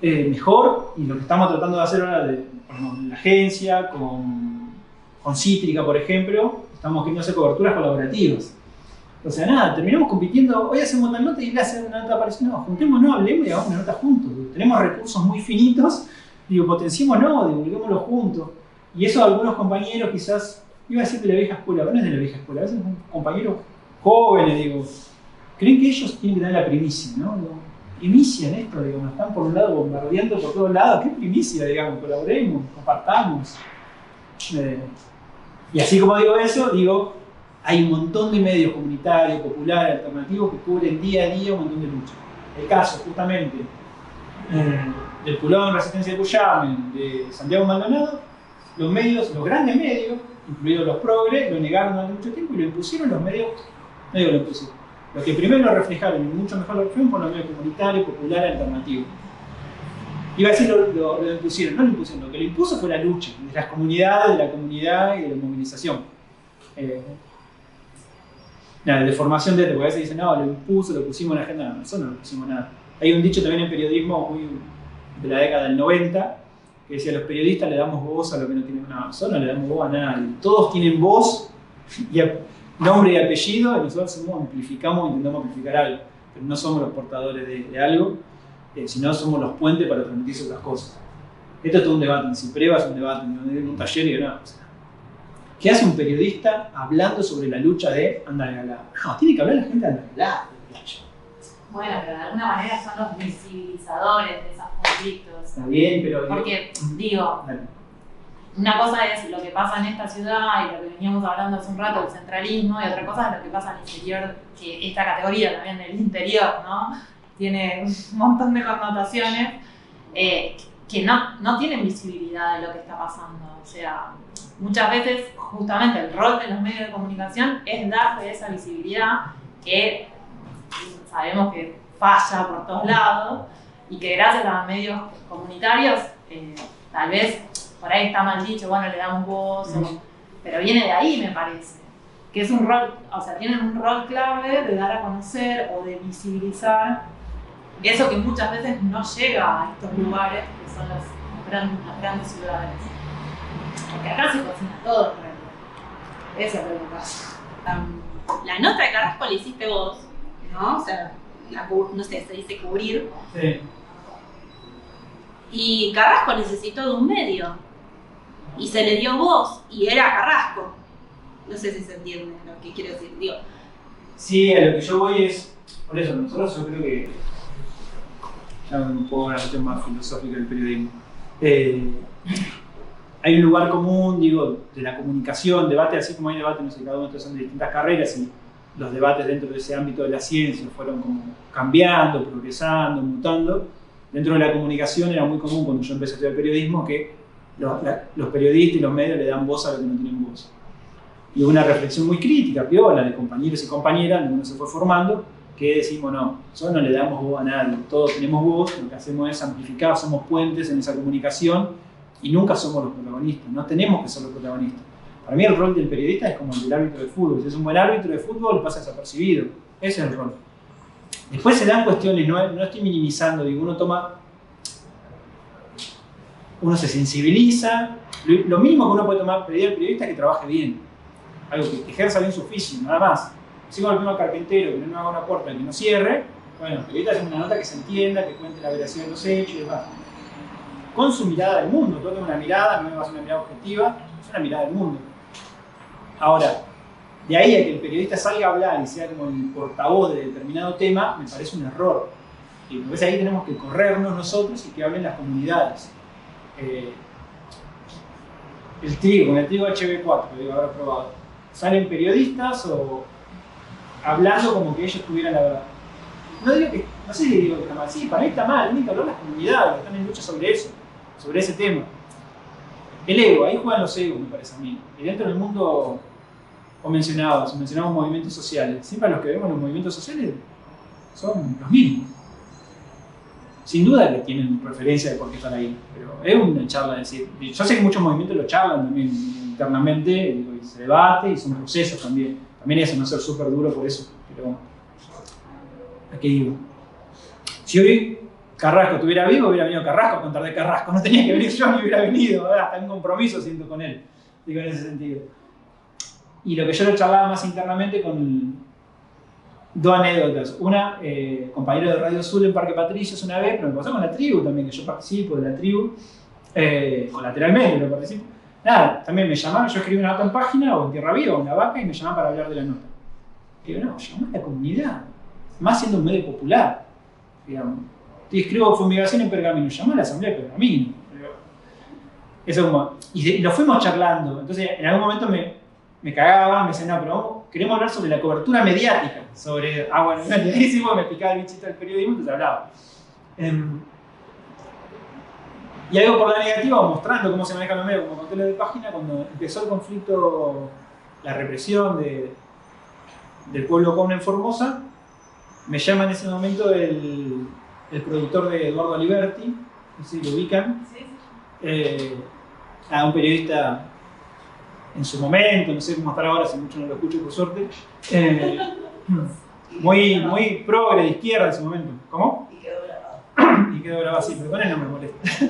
mejor. Y lo que estamos tratando de hacer ahora en la agencia, con Cítrica, por ejemplo, estamos queriendo hacer coberturas colaborativas. O sea, nada, terminamos compitiendo, hoy hacemos una nota y él hace una nota parecida. No, juntémonos, hablemos y hagamos una nota juntos. Tenemos recursos muy finitos, digo, potenciémonos, divulguémoslo juntos. Y eso a algunos compañeros quizás, iba a decir de la vieja escuela, pero no es de la vieja escuela, a veces son compañeros jóvenes, digo, creen que ellos tienen que dar la primicia, ¿no? Digo, primicia en esto, digo, nos están por un lado bombardeando por todos lados, ¿qué primicia, digamos? Colaboremos, compartamos. Y así como digo eso, digo, hay un montón de medios comunitarios, populares, alternativos que cubren día a día un montón de luchas. El caso, justamente, del Pulón, Resistencia de Cuyamen, de Santiago Maldonado, los medios, los grandes medios, incluidos los progres, lo negaron durante mucho tiempo y lo impusieron los medios, no digo lo impusieron, los que primero lo reflejaron y mucho mejor lo reflejaron fueron los medios comunitarios, populares, alternativos. Iba a decir lo impusieron, no lo impusieron, lo que lo impuso fue la lucha de las comunidades, de la comunidad y de la movilización. De formación de esto, porque a veces dicen, no, lo impuso, lo pusimos en la agenda, no, nosotros no lo pusimos nada. Hay un dicho también en periodismo muy de la década del 90, que decía, los periodistas le damos voz a lo que no tienen nada, nosotros no le damos voz a nadie. Todos tienen voz, y nombre y apellido, y nosotros amplificamos, intentamos amplificar algo, pero no somos los portadores de algo, sino somos los puentes para transmitir otras cosas. Esto es todo un debate, en Cipreva es un debate, en un taller y no, o sea, ¿qué hace un periodista hablando sobre la lucha de Andalgalá? No, tiene que hablar la gente de Andalgalá. Bueno, pero de alguna manera son los visibilizadores de esos conflictos. Está bien, pero... Porque, digo, una cosa es lo que pasa en esta ciudad y lo que veníamos hablando hace un rato, el centralismo, y otra cosa es lo que pasa en el interior, que esta categoría también del interior, ¿no? Tiene un montón de connotaciones que no tienen visibilidad de lo que está pasando. O sea, muchas veces justamente el rol de los medios de comunicación es darle esa visibilidad que sabemos que falla por todos lados y que gracias a los medios comunitarios tal vez por ahí está mal dicho, bueno, le damos voz, pero viene de ahí, me parece, que es un rol, o sea, tienen un rol clave de dar a conocer o de visibilizar eso que muchas veces no llega a estos lugares que son las grandes ciudades. Porque acá se cocina todo en realidad. Eso es lo que pasa. La nota de Carrasco la hiciste vos, ¿no? O sea, no sé, se dice cubrir. Sí. Y Carrasco necesitó de un medio. Y se le dio voz, y era Carrasco. No sé si se entiende lo que quiero decir. Digo. Sí, a lo que yo voy es. Por eso, nosotros yo creo que. Ya un poco una cuestión más filosófica del periodismo. Hay un lugar común, digo, de la comunicación, debate, así como hay debate, no sé, cada uno de estos son de distintas carreras y los debates dentro de ese ámbito de la ciencia fueron como cambiando, progresando, mutando. Dentro de la comunicación era muy común cuando yo empecé a estudiar periodismo que los periodistas y los medios le dan voz a los que no tienen voz. Y hubo una reflexión muy crítica, piola, de compañeros y compañeras, donde uno se fue formando, que decimos, no, nosotros no le damos voz a nadie, todos tenemos voz, lo que hacemos es amplificar, somos puentes en esa comunicación y nunca somos los protagonistas, no tenemos que ser los protagonistas. Para mí el rol del periodista es como el del árbitro de fútbol, si es un buen árbitro de fútbol pasa desapercibido, ese es el rol. Después se dan cuestiones, no estoy minimizando, digo, uno se sensibiliza, lo mínimo que uno puede tomar pedir al periodista es que trabaje bien, algo que ejerza bien su oficio, nada más. Si como el mismo carpintero, que no haga una puerta que no cierre, bueno, el periodista hace una nota que se entienda, que cuente la veracidad de los hechos y demás. Con su mirada del mundo, todo tiene una mirada, no va a ser una mirada objetiva, es una mirada del mundo. Ahora, de ahí a que el periodista salga a hablar y sea como el portavoz de determinado tema, me parece un error. Y me parece ahí tenemos que corrernos nosotros y que hablen las comunidades. El trigo, con el trigo HB4, que digo haber probado, ¿salen periodistas o hablando como que ellos tuvieran la verdad? No digo que, no sé si digo que está mal, sí, para mí está mal, tienen que hablar las comunidades, que están en lucha sobre eso, sobre ese tema. el ego, ahí juegan los egos, me parece a mí. Y dentro del mundo mencionamos movimientos sociales. Siempre los que vemos los movimientos sociales son los mismos. Sin duda que tienen preferencia de por qué están ahí, pero es una charla, decir, yo sé que muchos movimientos lo charlan también internamente, y se debate y son procesos también. También eso, no ser súper duro por eso, pero bueno. ¿A qué digo? Si hoy Carrasco estuviera vivo, hubiera venido Carrasco a contar de Carrasco, no tenía que venir yo ni hubiera venido, hasta un compromiso siento con él, digo en ese sentido. Y lo que yo lo charlaba más internamente con dos anécdotas. Una, compañero de Radio Azul en Parque Patricios una vez, pero me pasó con la tribu también, que yo participo de la tribu, colateralmente lo participo. Nada, también me llamaron, yo escribí una nota en Página o en Tierra Viva o en La Vaca y me llamaban para hablar de la nota. Y digo, no, llamá a la comunidad, más siendo un medio popular, digamos. Y escribo fumigación en Pergamino, llamá a la asamblea de Pergamino. Eso como, y lo fuimos charlando, entonces en algún momento me cagaban, me decían, no, pero queremos hablar sobre la cobertura mediática, sobre, bueno, ahí sí me picaba el bichito del periodismo, entonces hablaba. Y algo por la negativa, mostrando cómo se manejan los medios, como conté lo de Página, cuando empezó el conflicto, la represión del pueblo Comne en Formosa, me llama en ese momento el productor de Eduardo Aliberti, no sé si lo ubican, un periodista en su momento, no sé cómo estará ahora, si mucho no lo escucho por suerte, muy progre de izquierda en su momento. ¿Cómo? Y quedó grabado así, pero con él no me molesta.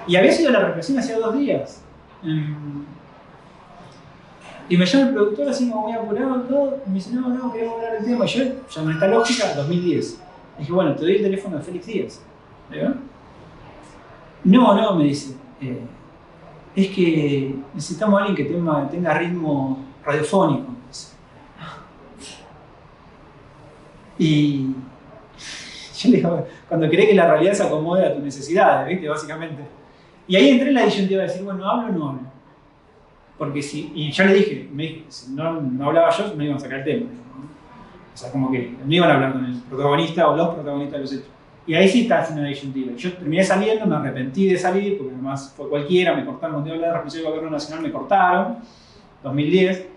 Y había sido la represión hacía 2 días. Y me llama el productor así como muy apurado y todo, y me dice, no, queremos hablar del tema. Y yo, ya con esta lógica, 2010. Y dije, bueno, te doy el teléfono de Félix Díaz. ¿Verdad? No, me dice, es que necesitamos a alguien que tenga ritmo radiofónico. Y yo le digo, cuando querés que la realidad se acomode a tus necesidades, ¿viste? Básicamente. Y ahí entré en la disyuntiva de decir, bueno, ¿hablo o no hablo? Porque y yo le dije, si no hablaba yo, me iban a sacar el tema. ¿No? O sea, como que no iban a hablar con el protagonista o los protagonistas de los hechos. Y ahí sí estaba haciendo una disyuntiva. Yo terminé saliendo, me arrepentí de salir, porque además fue cualquiera, me cortaron, cuando iba a hablar de la responsabilidad del gobierno nacional, me cortaron, 2010.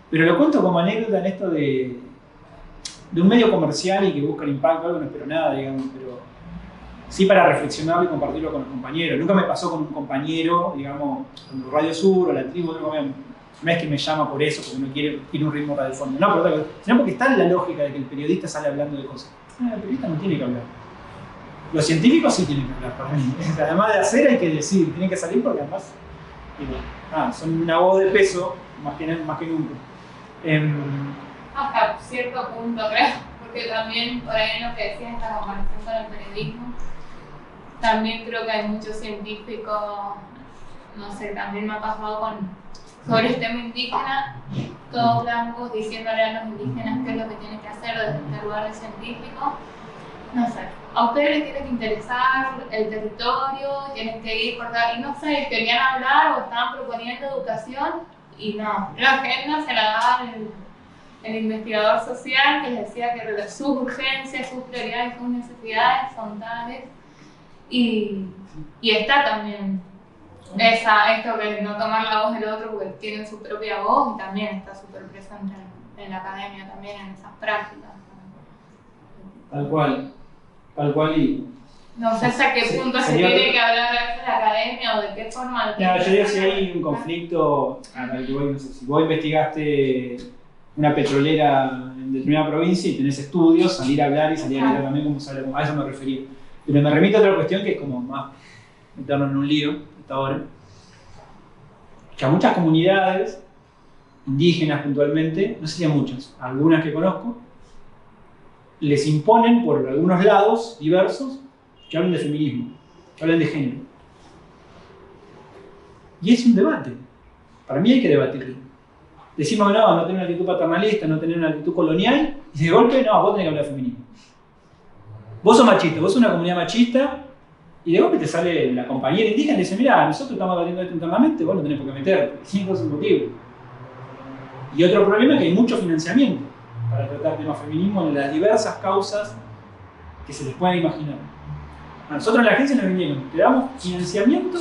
Pero lo cuento como anécdota en esto de un medio comercial y que busca el impacto, algo no espero nada, digamos, pero sí para reflexionarlo y compartirlo con los compañeros. Nunca me pasó con un compañero, digamos, cuando Radio Sur o la tribu, no es que me llama por eso, porque no quiere un ritmo radiofónico, no, pero sino porque está en la lógica de que el periodista sale hablando de cosas. No, el periodista no tiene que hablar. Los científicos sí tienen que hablar para mí. Además de hacer hay que decir, tienen que salir porque además son una voz de peso más que nunca. Hasta cierto punto, creo, porque también por ahí en lo que decías, esta comparación con el periodismo, también creo que hay muchos científicos, no sé, también me ha pasado sobre el tema indígena, todos blancos diciéndole a los indígenas qué es lo que tienen que hacer desde este lugar de científico. No sé, a ustedes les tiene que interesar el territorio, tienen que ir por dar, y no sé, querían hablar o estaban proponiendo educación y no, la agenda se la daba el investigador social que les decía que sus urgencias, sus prioridades, sus necesidades son tales y está también esto de no tomar la voz del otro porque tienen su propia voz y también está súper presente en la academia también en esas prácticas. Tal cual y... No sé hasta qué punto se tiene que hablar de la academia o de qué forma... yo digo si hay un conflicto, no sé, si vos investigaste una petrolera en determinada provincia y tenés estudios, salir a hablar y salir a hablar también como sale, a eso me refería. Pero me remito a otra cuestión que es como más meternos en un lío hasta ahora. Que a muchas comunidades, indígenas puntualmente, no sé si a muchas, algunas que conozco, les imponen por algunos lados diversos que hablen de feminismo, que hablen de género. Y es un debate. Para mí hay que debatirlo. Decimos que no tener una actitud paternalista, no tener una actitud colonial, y de golpe, no, vos tenés que hablar de feminismo. Vos sos machista, vos sos una comunidad machista, y de golpe te sale la compañera indígena y dice, mira, nosotros estamos debatiendo esto internamente, vos no tenés por qué meterte, sin ningún motivo. Y otro problema es que hay mucho financiamiento para tratar temas feminismo en las diversas causas que se les puedan imaginar. A nosotros en la agencia nos vinieron, te damos financiamiento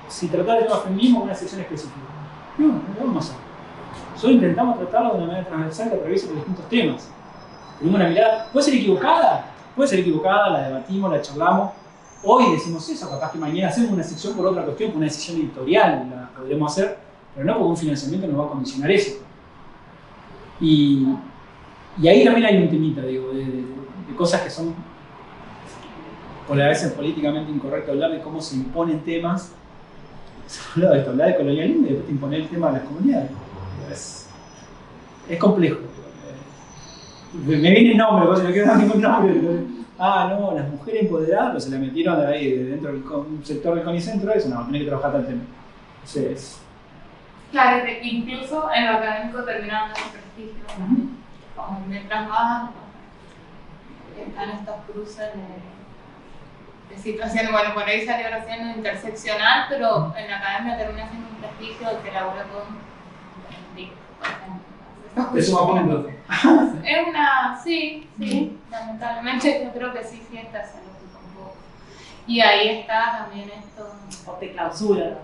si tratar de tema feminismo con una sección específica. No vamos a hacer. Solo intentamos tratarlo de una manera transversal que atraviese los distintos temas. Tenemos una mirada, puede ser equivocada, la debatimos, la charlamos. Hoy decimos eso, capaz que mañana hacemos una sección por otra cuestión, por una decisión editorial la podremos hacer, pero no porque un financiamiento nos va a condicionar eso. Y ahí también hay un temita, digo, de cosas que son, por a veces políticamente incorrecto hablar de cómo se imponen temas. Se habla de esto, hablar de colonialismo y después te imponer el tema de las comunidades. Es complejo. Me viene el nombre, porque no quiero dar ningún nombre. No, las mujeres empoderadas, pero se la metieron de ahí, de dentro del sector del CONICENTRO, eso no, tiene que trabajar tal tema. Entonces, claro, que incluso en lo académico terminaron dando prestigio. Como mientras más están estos cruces de situaciones, bueno, por ahí salió recién lo interseccional, pero en la academia termina siendo un prestigio el que labora con eso va a poner entonces. Es una, sí, lamentablemente yo creo que sí está esa lógica un poco. Y ahí está también esto. O te clausura.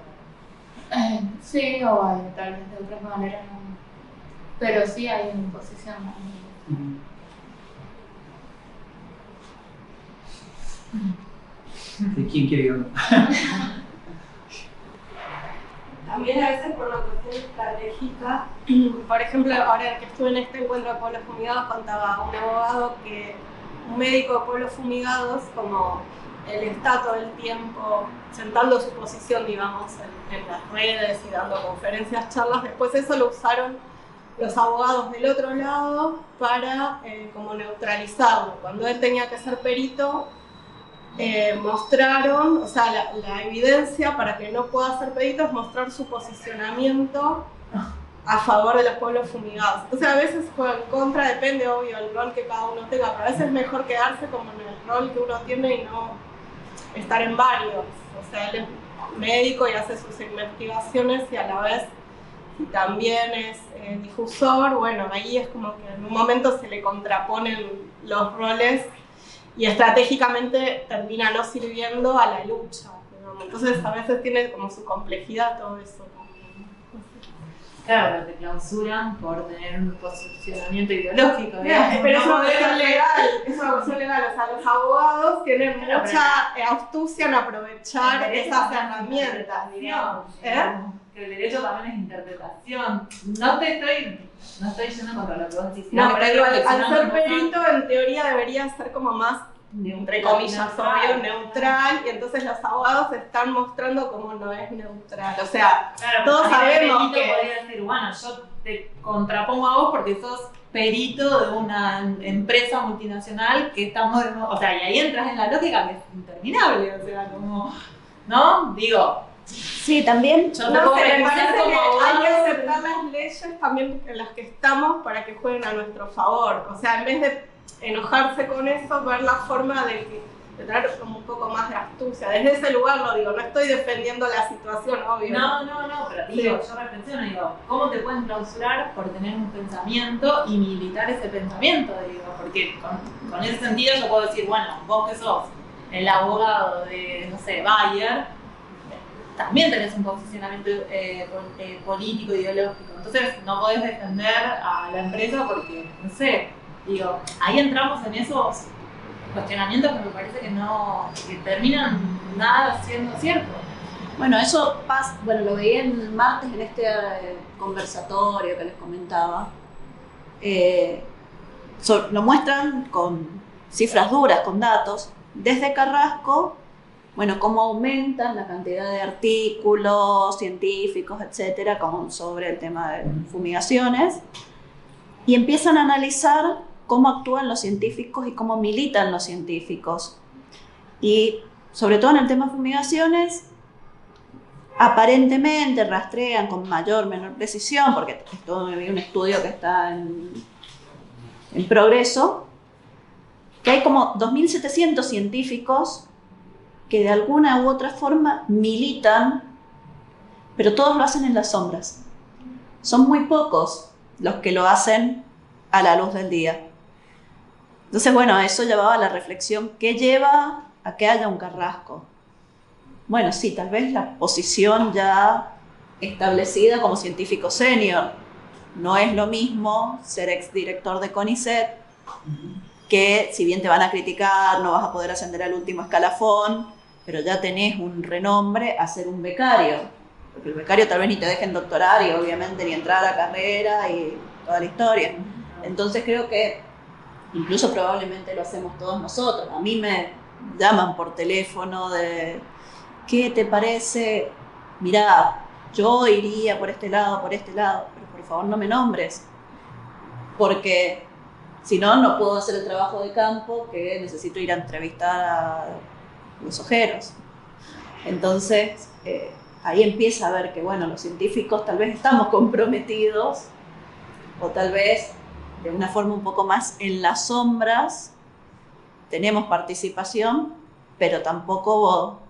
Sí, o hay, tal vez de otras maneras, no. Pero sí hay una imposición. ¿De quién quiere que hable? También a veces por una cuestión estratégica. Por ejemplo, ahora que estuve en este encuentro de pueblos fumigados, contaba un abogado que un médico de pueblos fumigados, como él está todo el tiempo sentando su posición, digamos, en las redes y dando conferencias, charlas, después eso lo usaron los abogados del otro lado para como neutralizarlo. Cuando él tenía que ser perito, mostraron, o sea, la evidencia para que no pueda ser perito es mostrar su posicionamiento a favor de los pueblos fumigados. Entonces a veces juega en contra, depende obvio del rol que cada uno tenga, pero a veces es mejor quedarse como en el rol que uno tiene y no estar en varios. O sea, él es médico y hace sus investigaciones y a la vez también es difusor. Bueno, ahí es como que en un momento se le contraponen los roles y estratégicamente termina no sirviendo a la lucha, digamos. Entonces a veces tiene como su complejidad todo eso. Claro, pero te clausuran por tener un posicionamiento ideológico. Pero es una cuestión legal, o sea, los abogados tienen mucha astucia en aprovechar esas herramientas, digamos. Que el derecho también es interpretación. No estoy yendo contra lo que vos decís. No, pero al ser perito, en teoría debería ser como más, entre comillas, obvio, neutral, y entonces los abogados están mostrando cómo no es neutral. O sea, claro, todos sabemos que podría decir, bueno, yo te contrapongo a vos porque sos perito de una empresa multinacional que estamos, o sea, y ahí entras en la lógica que es interminable, o sea, como, ¿no? Digo, sí, también. Yo no sé, me parece como que hay que aceptar las leyes también en las que estamos para que jueguen a nuestro favor. O sea, en vez de enojarse con eso, ver la forma de tener como un poco más de astucia. Desde ese lugar lo digo, no estoy defendiendo la situación, obvio. No, pero digo, yo reflexiono y digo, ¿cómo te pueden clausurar por tener un pensamiento y militar ese pensamiento? Digo, porque con ese sentido yo puedo decir, bueno, vos que sos el abogado de, no sé, Bayer, también tenés un posicionamiento político, ideológico. Entonces no podés defender a la empresa porque, no sé, digo, ahí entramos en esos cuestionamientos que me parece que terminan nada siendo cierto. Bueno, eso pasa, bueno, lo veía el martes en este conversatorio que les comentaba. Lo muestran con cifras duras, con datos. Desde Carrasco, bueno, cómo aumentan la cantidad de artículos científicos, etcétera, como sobre el tema de fumigaciones, y empiezan a analizar cómo actúan los científicos y cómo militan los científicos. Y sobre todo en el tema de fumigaciones, aparentemente rastrean con mayor o menor precisión, porque esto hay un estudio que está en progreso, que hay como 2.700 científicos que de alguna u otra forma militan, pero todos lo hacen en las sombras. Son muy pocos los que lo hacen a la luz del día. Entonces, bueno, eso llevaba a la reflexión, ¿qué lleva a que haya un Carrasco. Bueno, sí, tal vez la posición ya establecida como científico senior. No es lo mismo ser exdirector de CONICET, que si bien te van a criticar, no vas a poder ascender al último escalafón, pero ya tenés un renombre a ser un becario. Porque el becario tal vez ni te dejen doctorar y obviamente ni entrar a carrera y toda la historia. Entonces creo que incluso probablemente lo hacemos todos nosotros. A mí me llaman por teléfono de ¿qué te parece? Mirá, yo iría por este lado, pero por favor no me nombres. Porque si no, no puedo hacer el trabajo de campo que necesito ir a entrevistar a los ojeros. Entonces, ahí empieza a ver que, bueno, los científicos tal vez estamos comprometidos o tal vez de una forma un poco más en las sombras tenemos participación, pero tampoco,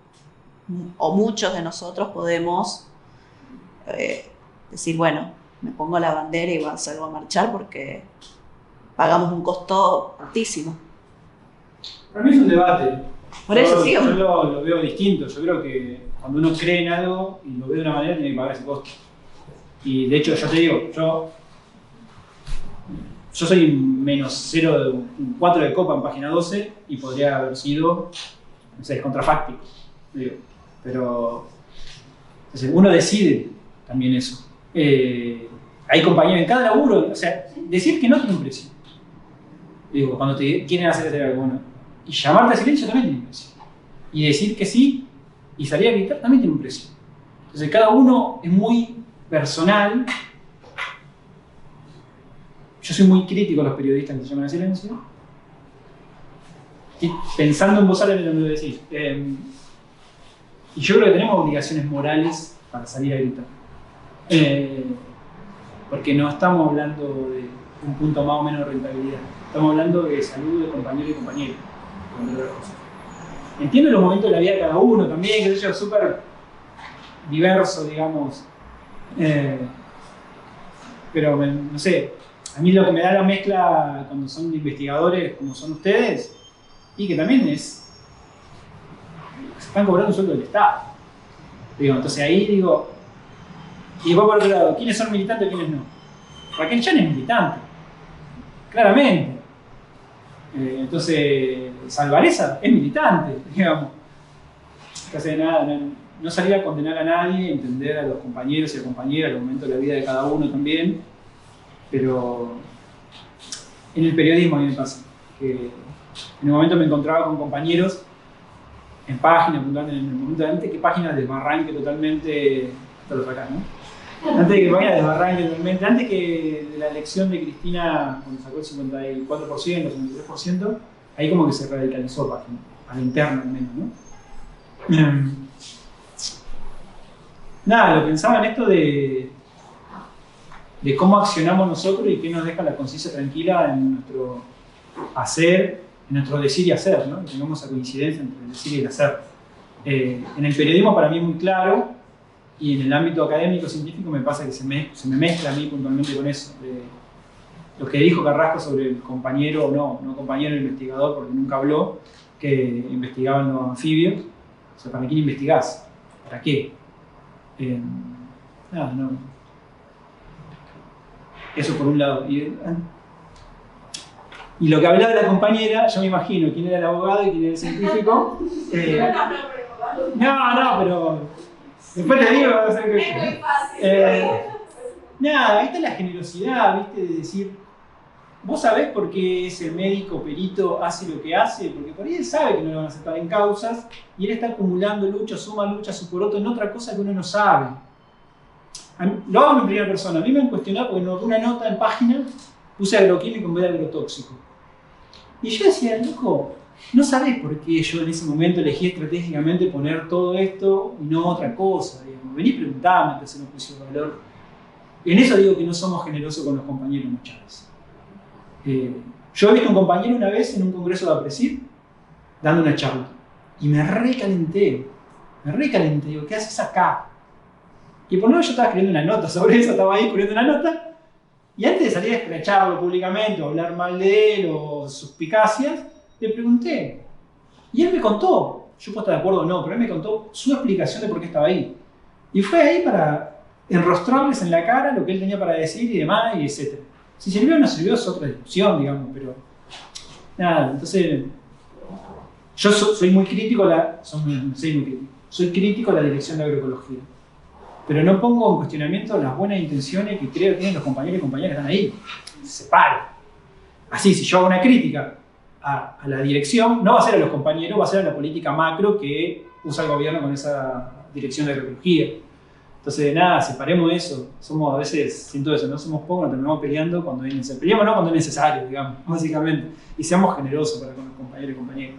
o muchos de nosotros podemos decir, bueno, me pongo la bandera y salgo a marchar porque pagamos un costo altísimo. Para mí es un debate. Por eso sí. Yo lo veo distinto. Yo creo que cuando uno cree en algo y lo ve de una manera, tiene que pagar ese costo. Y de hecho, yo te digo, yo soy -0 de un 4 de copa en página 12 y podría haber sido, no sé, contrafáctico. Digo. Pero entonces, uno decide también eso. Hay compañeros en cada laburo, o sea, decir que no tiene un precio. Digo, cuando te quieren hacer algo bueno. Y llamarte a silencio también tiene un precio. Y decir que sí y salir a gritar también tiene un precio. Entonces cada uno es muy personal. Yo soy muy crítico a los periodistas que se llaman a silencio. Y pensando en voz alta lo que decís. Y yo creo que tenemos obligaciones morales para salir a gritar. Porque no estamos hablando de un punto más o menos de rentabilidad. Estamos hablando de salud de compañero y compañero. Entiendo los momentos de la vida de cada uno también, que es súper diverso, digamos. Pero no sé, a mí lo que me da la mezcla cuando son investigadores como son ustedes, y que también es, se están cobrando un sueldo del Estado. Digo, entonces ahí digo, y después por otro lado, ¿quiénes son militantes y quiénes no? Raquel Chan es militante, claramente. Entonces, Salvareza es militante, digamos. Entonces, nada, no salir a condenar a nadie, entender a los compañeros y a compañeras, los momentos de la vida de cada uno también. Pero en el periodismo a mí me pasa que en un momento me encontraba con compañeros en páginas, en el momento de antes que páginas desbarranque totalmente, esto lo sacás, ¿no? Antes de que páginas desbarranque totalmente, antes que de la elección de Cristina, cuando sacó el 54%, 53%, ahí como que se radicalizó página, a la interna al menos, ¿no? Nada, lo pensaba en esto de cómo accionamos nosotros y qué nos deja la conciencia tranquila en nuestro hacer, en nuestro decir y hacer, ¿no? Que tengamos esa coincidencia entre el decir y el hacer. En el periodismo para mí es muy claro, y en el ámbito académico científico me pasa que se me mezcla a mí puntualmente con eso. Lo que dijo Carrasco sobre el compañero, o no compañero investigador, porque nunca habló, que investigaba en los anfibios. O sea, ¿para quién investigás? ¿Para qué? Nada, no. Eso por un lado. Y lo que hablaba la compañera, yo me imagino quién era el abogado y quién era el científico. No, pero después te digo, va a ser que. Es muy fácil. Nada, esta es la generosidad, ¿viste? De decir, vos sabés por qué ese médico perito hace lo que hace, porque por ahí él sabe que no lo van a aceptar en causas y él está acumulando lucha, suma lucha, su poroto en otra cosa que uno no sabe. Lo hago en primera persona. A mí me han cuestionado porque en una nota en página puse agroquímico en vez de agrotóxico. Y yo decía, loco, no sabés por qué yo en ese momento elegí estratégicamente poner todo esto y no otra cosa. Digamos. Vení a preguntarme antes de hacer un juicio de valor. En eso digo que no somos generosos con los compañeros muchas veces. Yo he visto a un compañero una vez en un congreso de APRESID dando una charla y me recalenté. Digo, ¿qué haces acá? Y por lo menos yo estaba escribiendo una nota sobre eso, estaba ahí escribiendo una nota, y antes de salir a escracharlo públicamente o hablar mal de él o suspicacias, le pregunté, Y él me contó, yo puedo estar de acuerdo o no, pero él me contó su explicación de por qué estaba ahí. Y fue ahí para enrostrarles en la cara lo que él tenía para decir y demás, y etc. Si sirvió o no sirvió es otra discusión, digamos, pero nada, entonces yo soy muy crítico soy crítico a la dirección de agroecología, pero no pongo en cuestionamiento las buenas intenciones que creo que tienen los compañeros y compañeras que están ahí. Se separo. Así, si yo hago una crítica a la dirección, no va a ser a los compañeros, va a ser a la política macro que usa el gobierno con esa dirección de agroecología. Entonces, nada, separemos eso. Somos a veces, siento eso, no somos pocos, nos terminamos peleando cuando es necesario. Peleamos no cuando es necesario, digamos, básicamente. Y seamos generosos para con los compañeros y compañeras.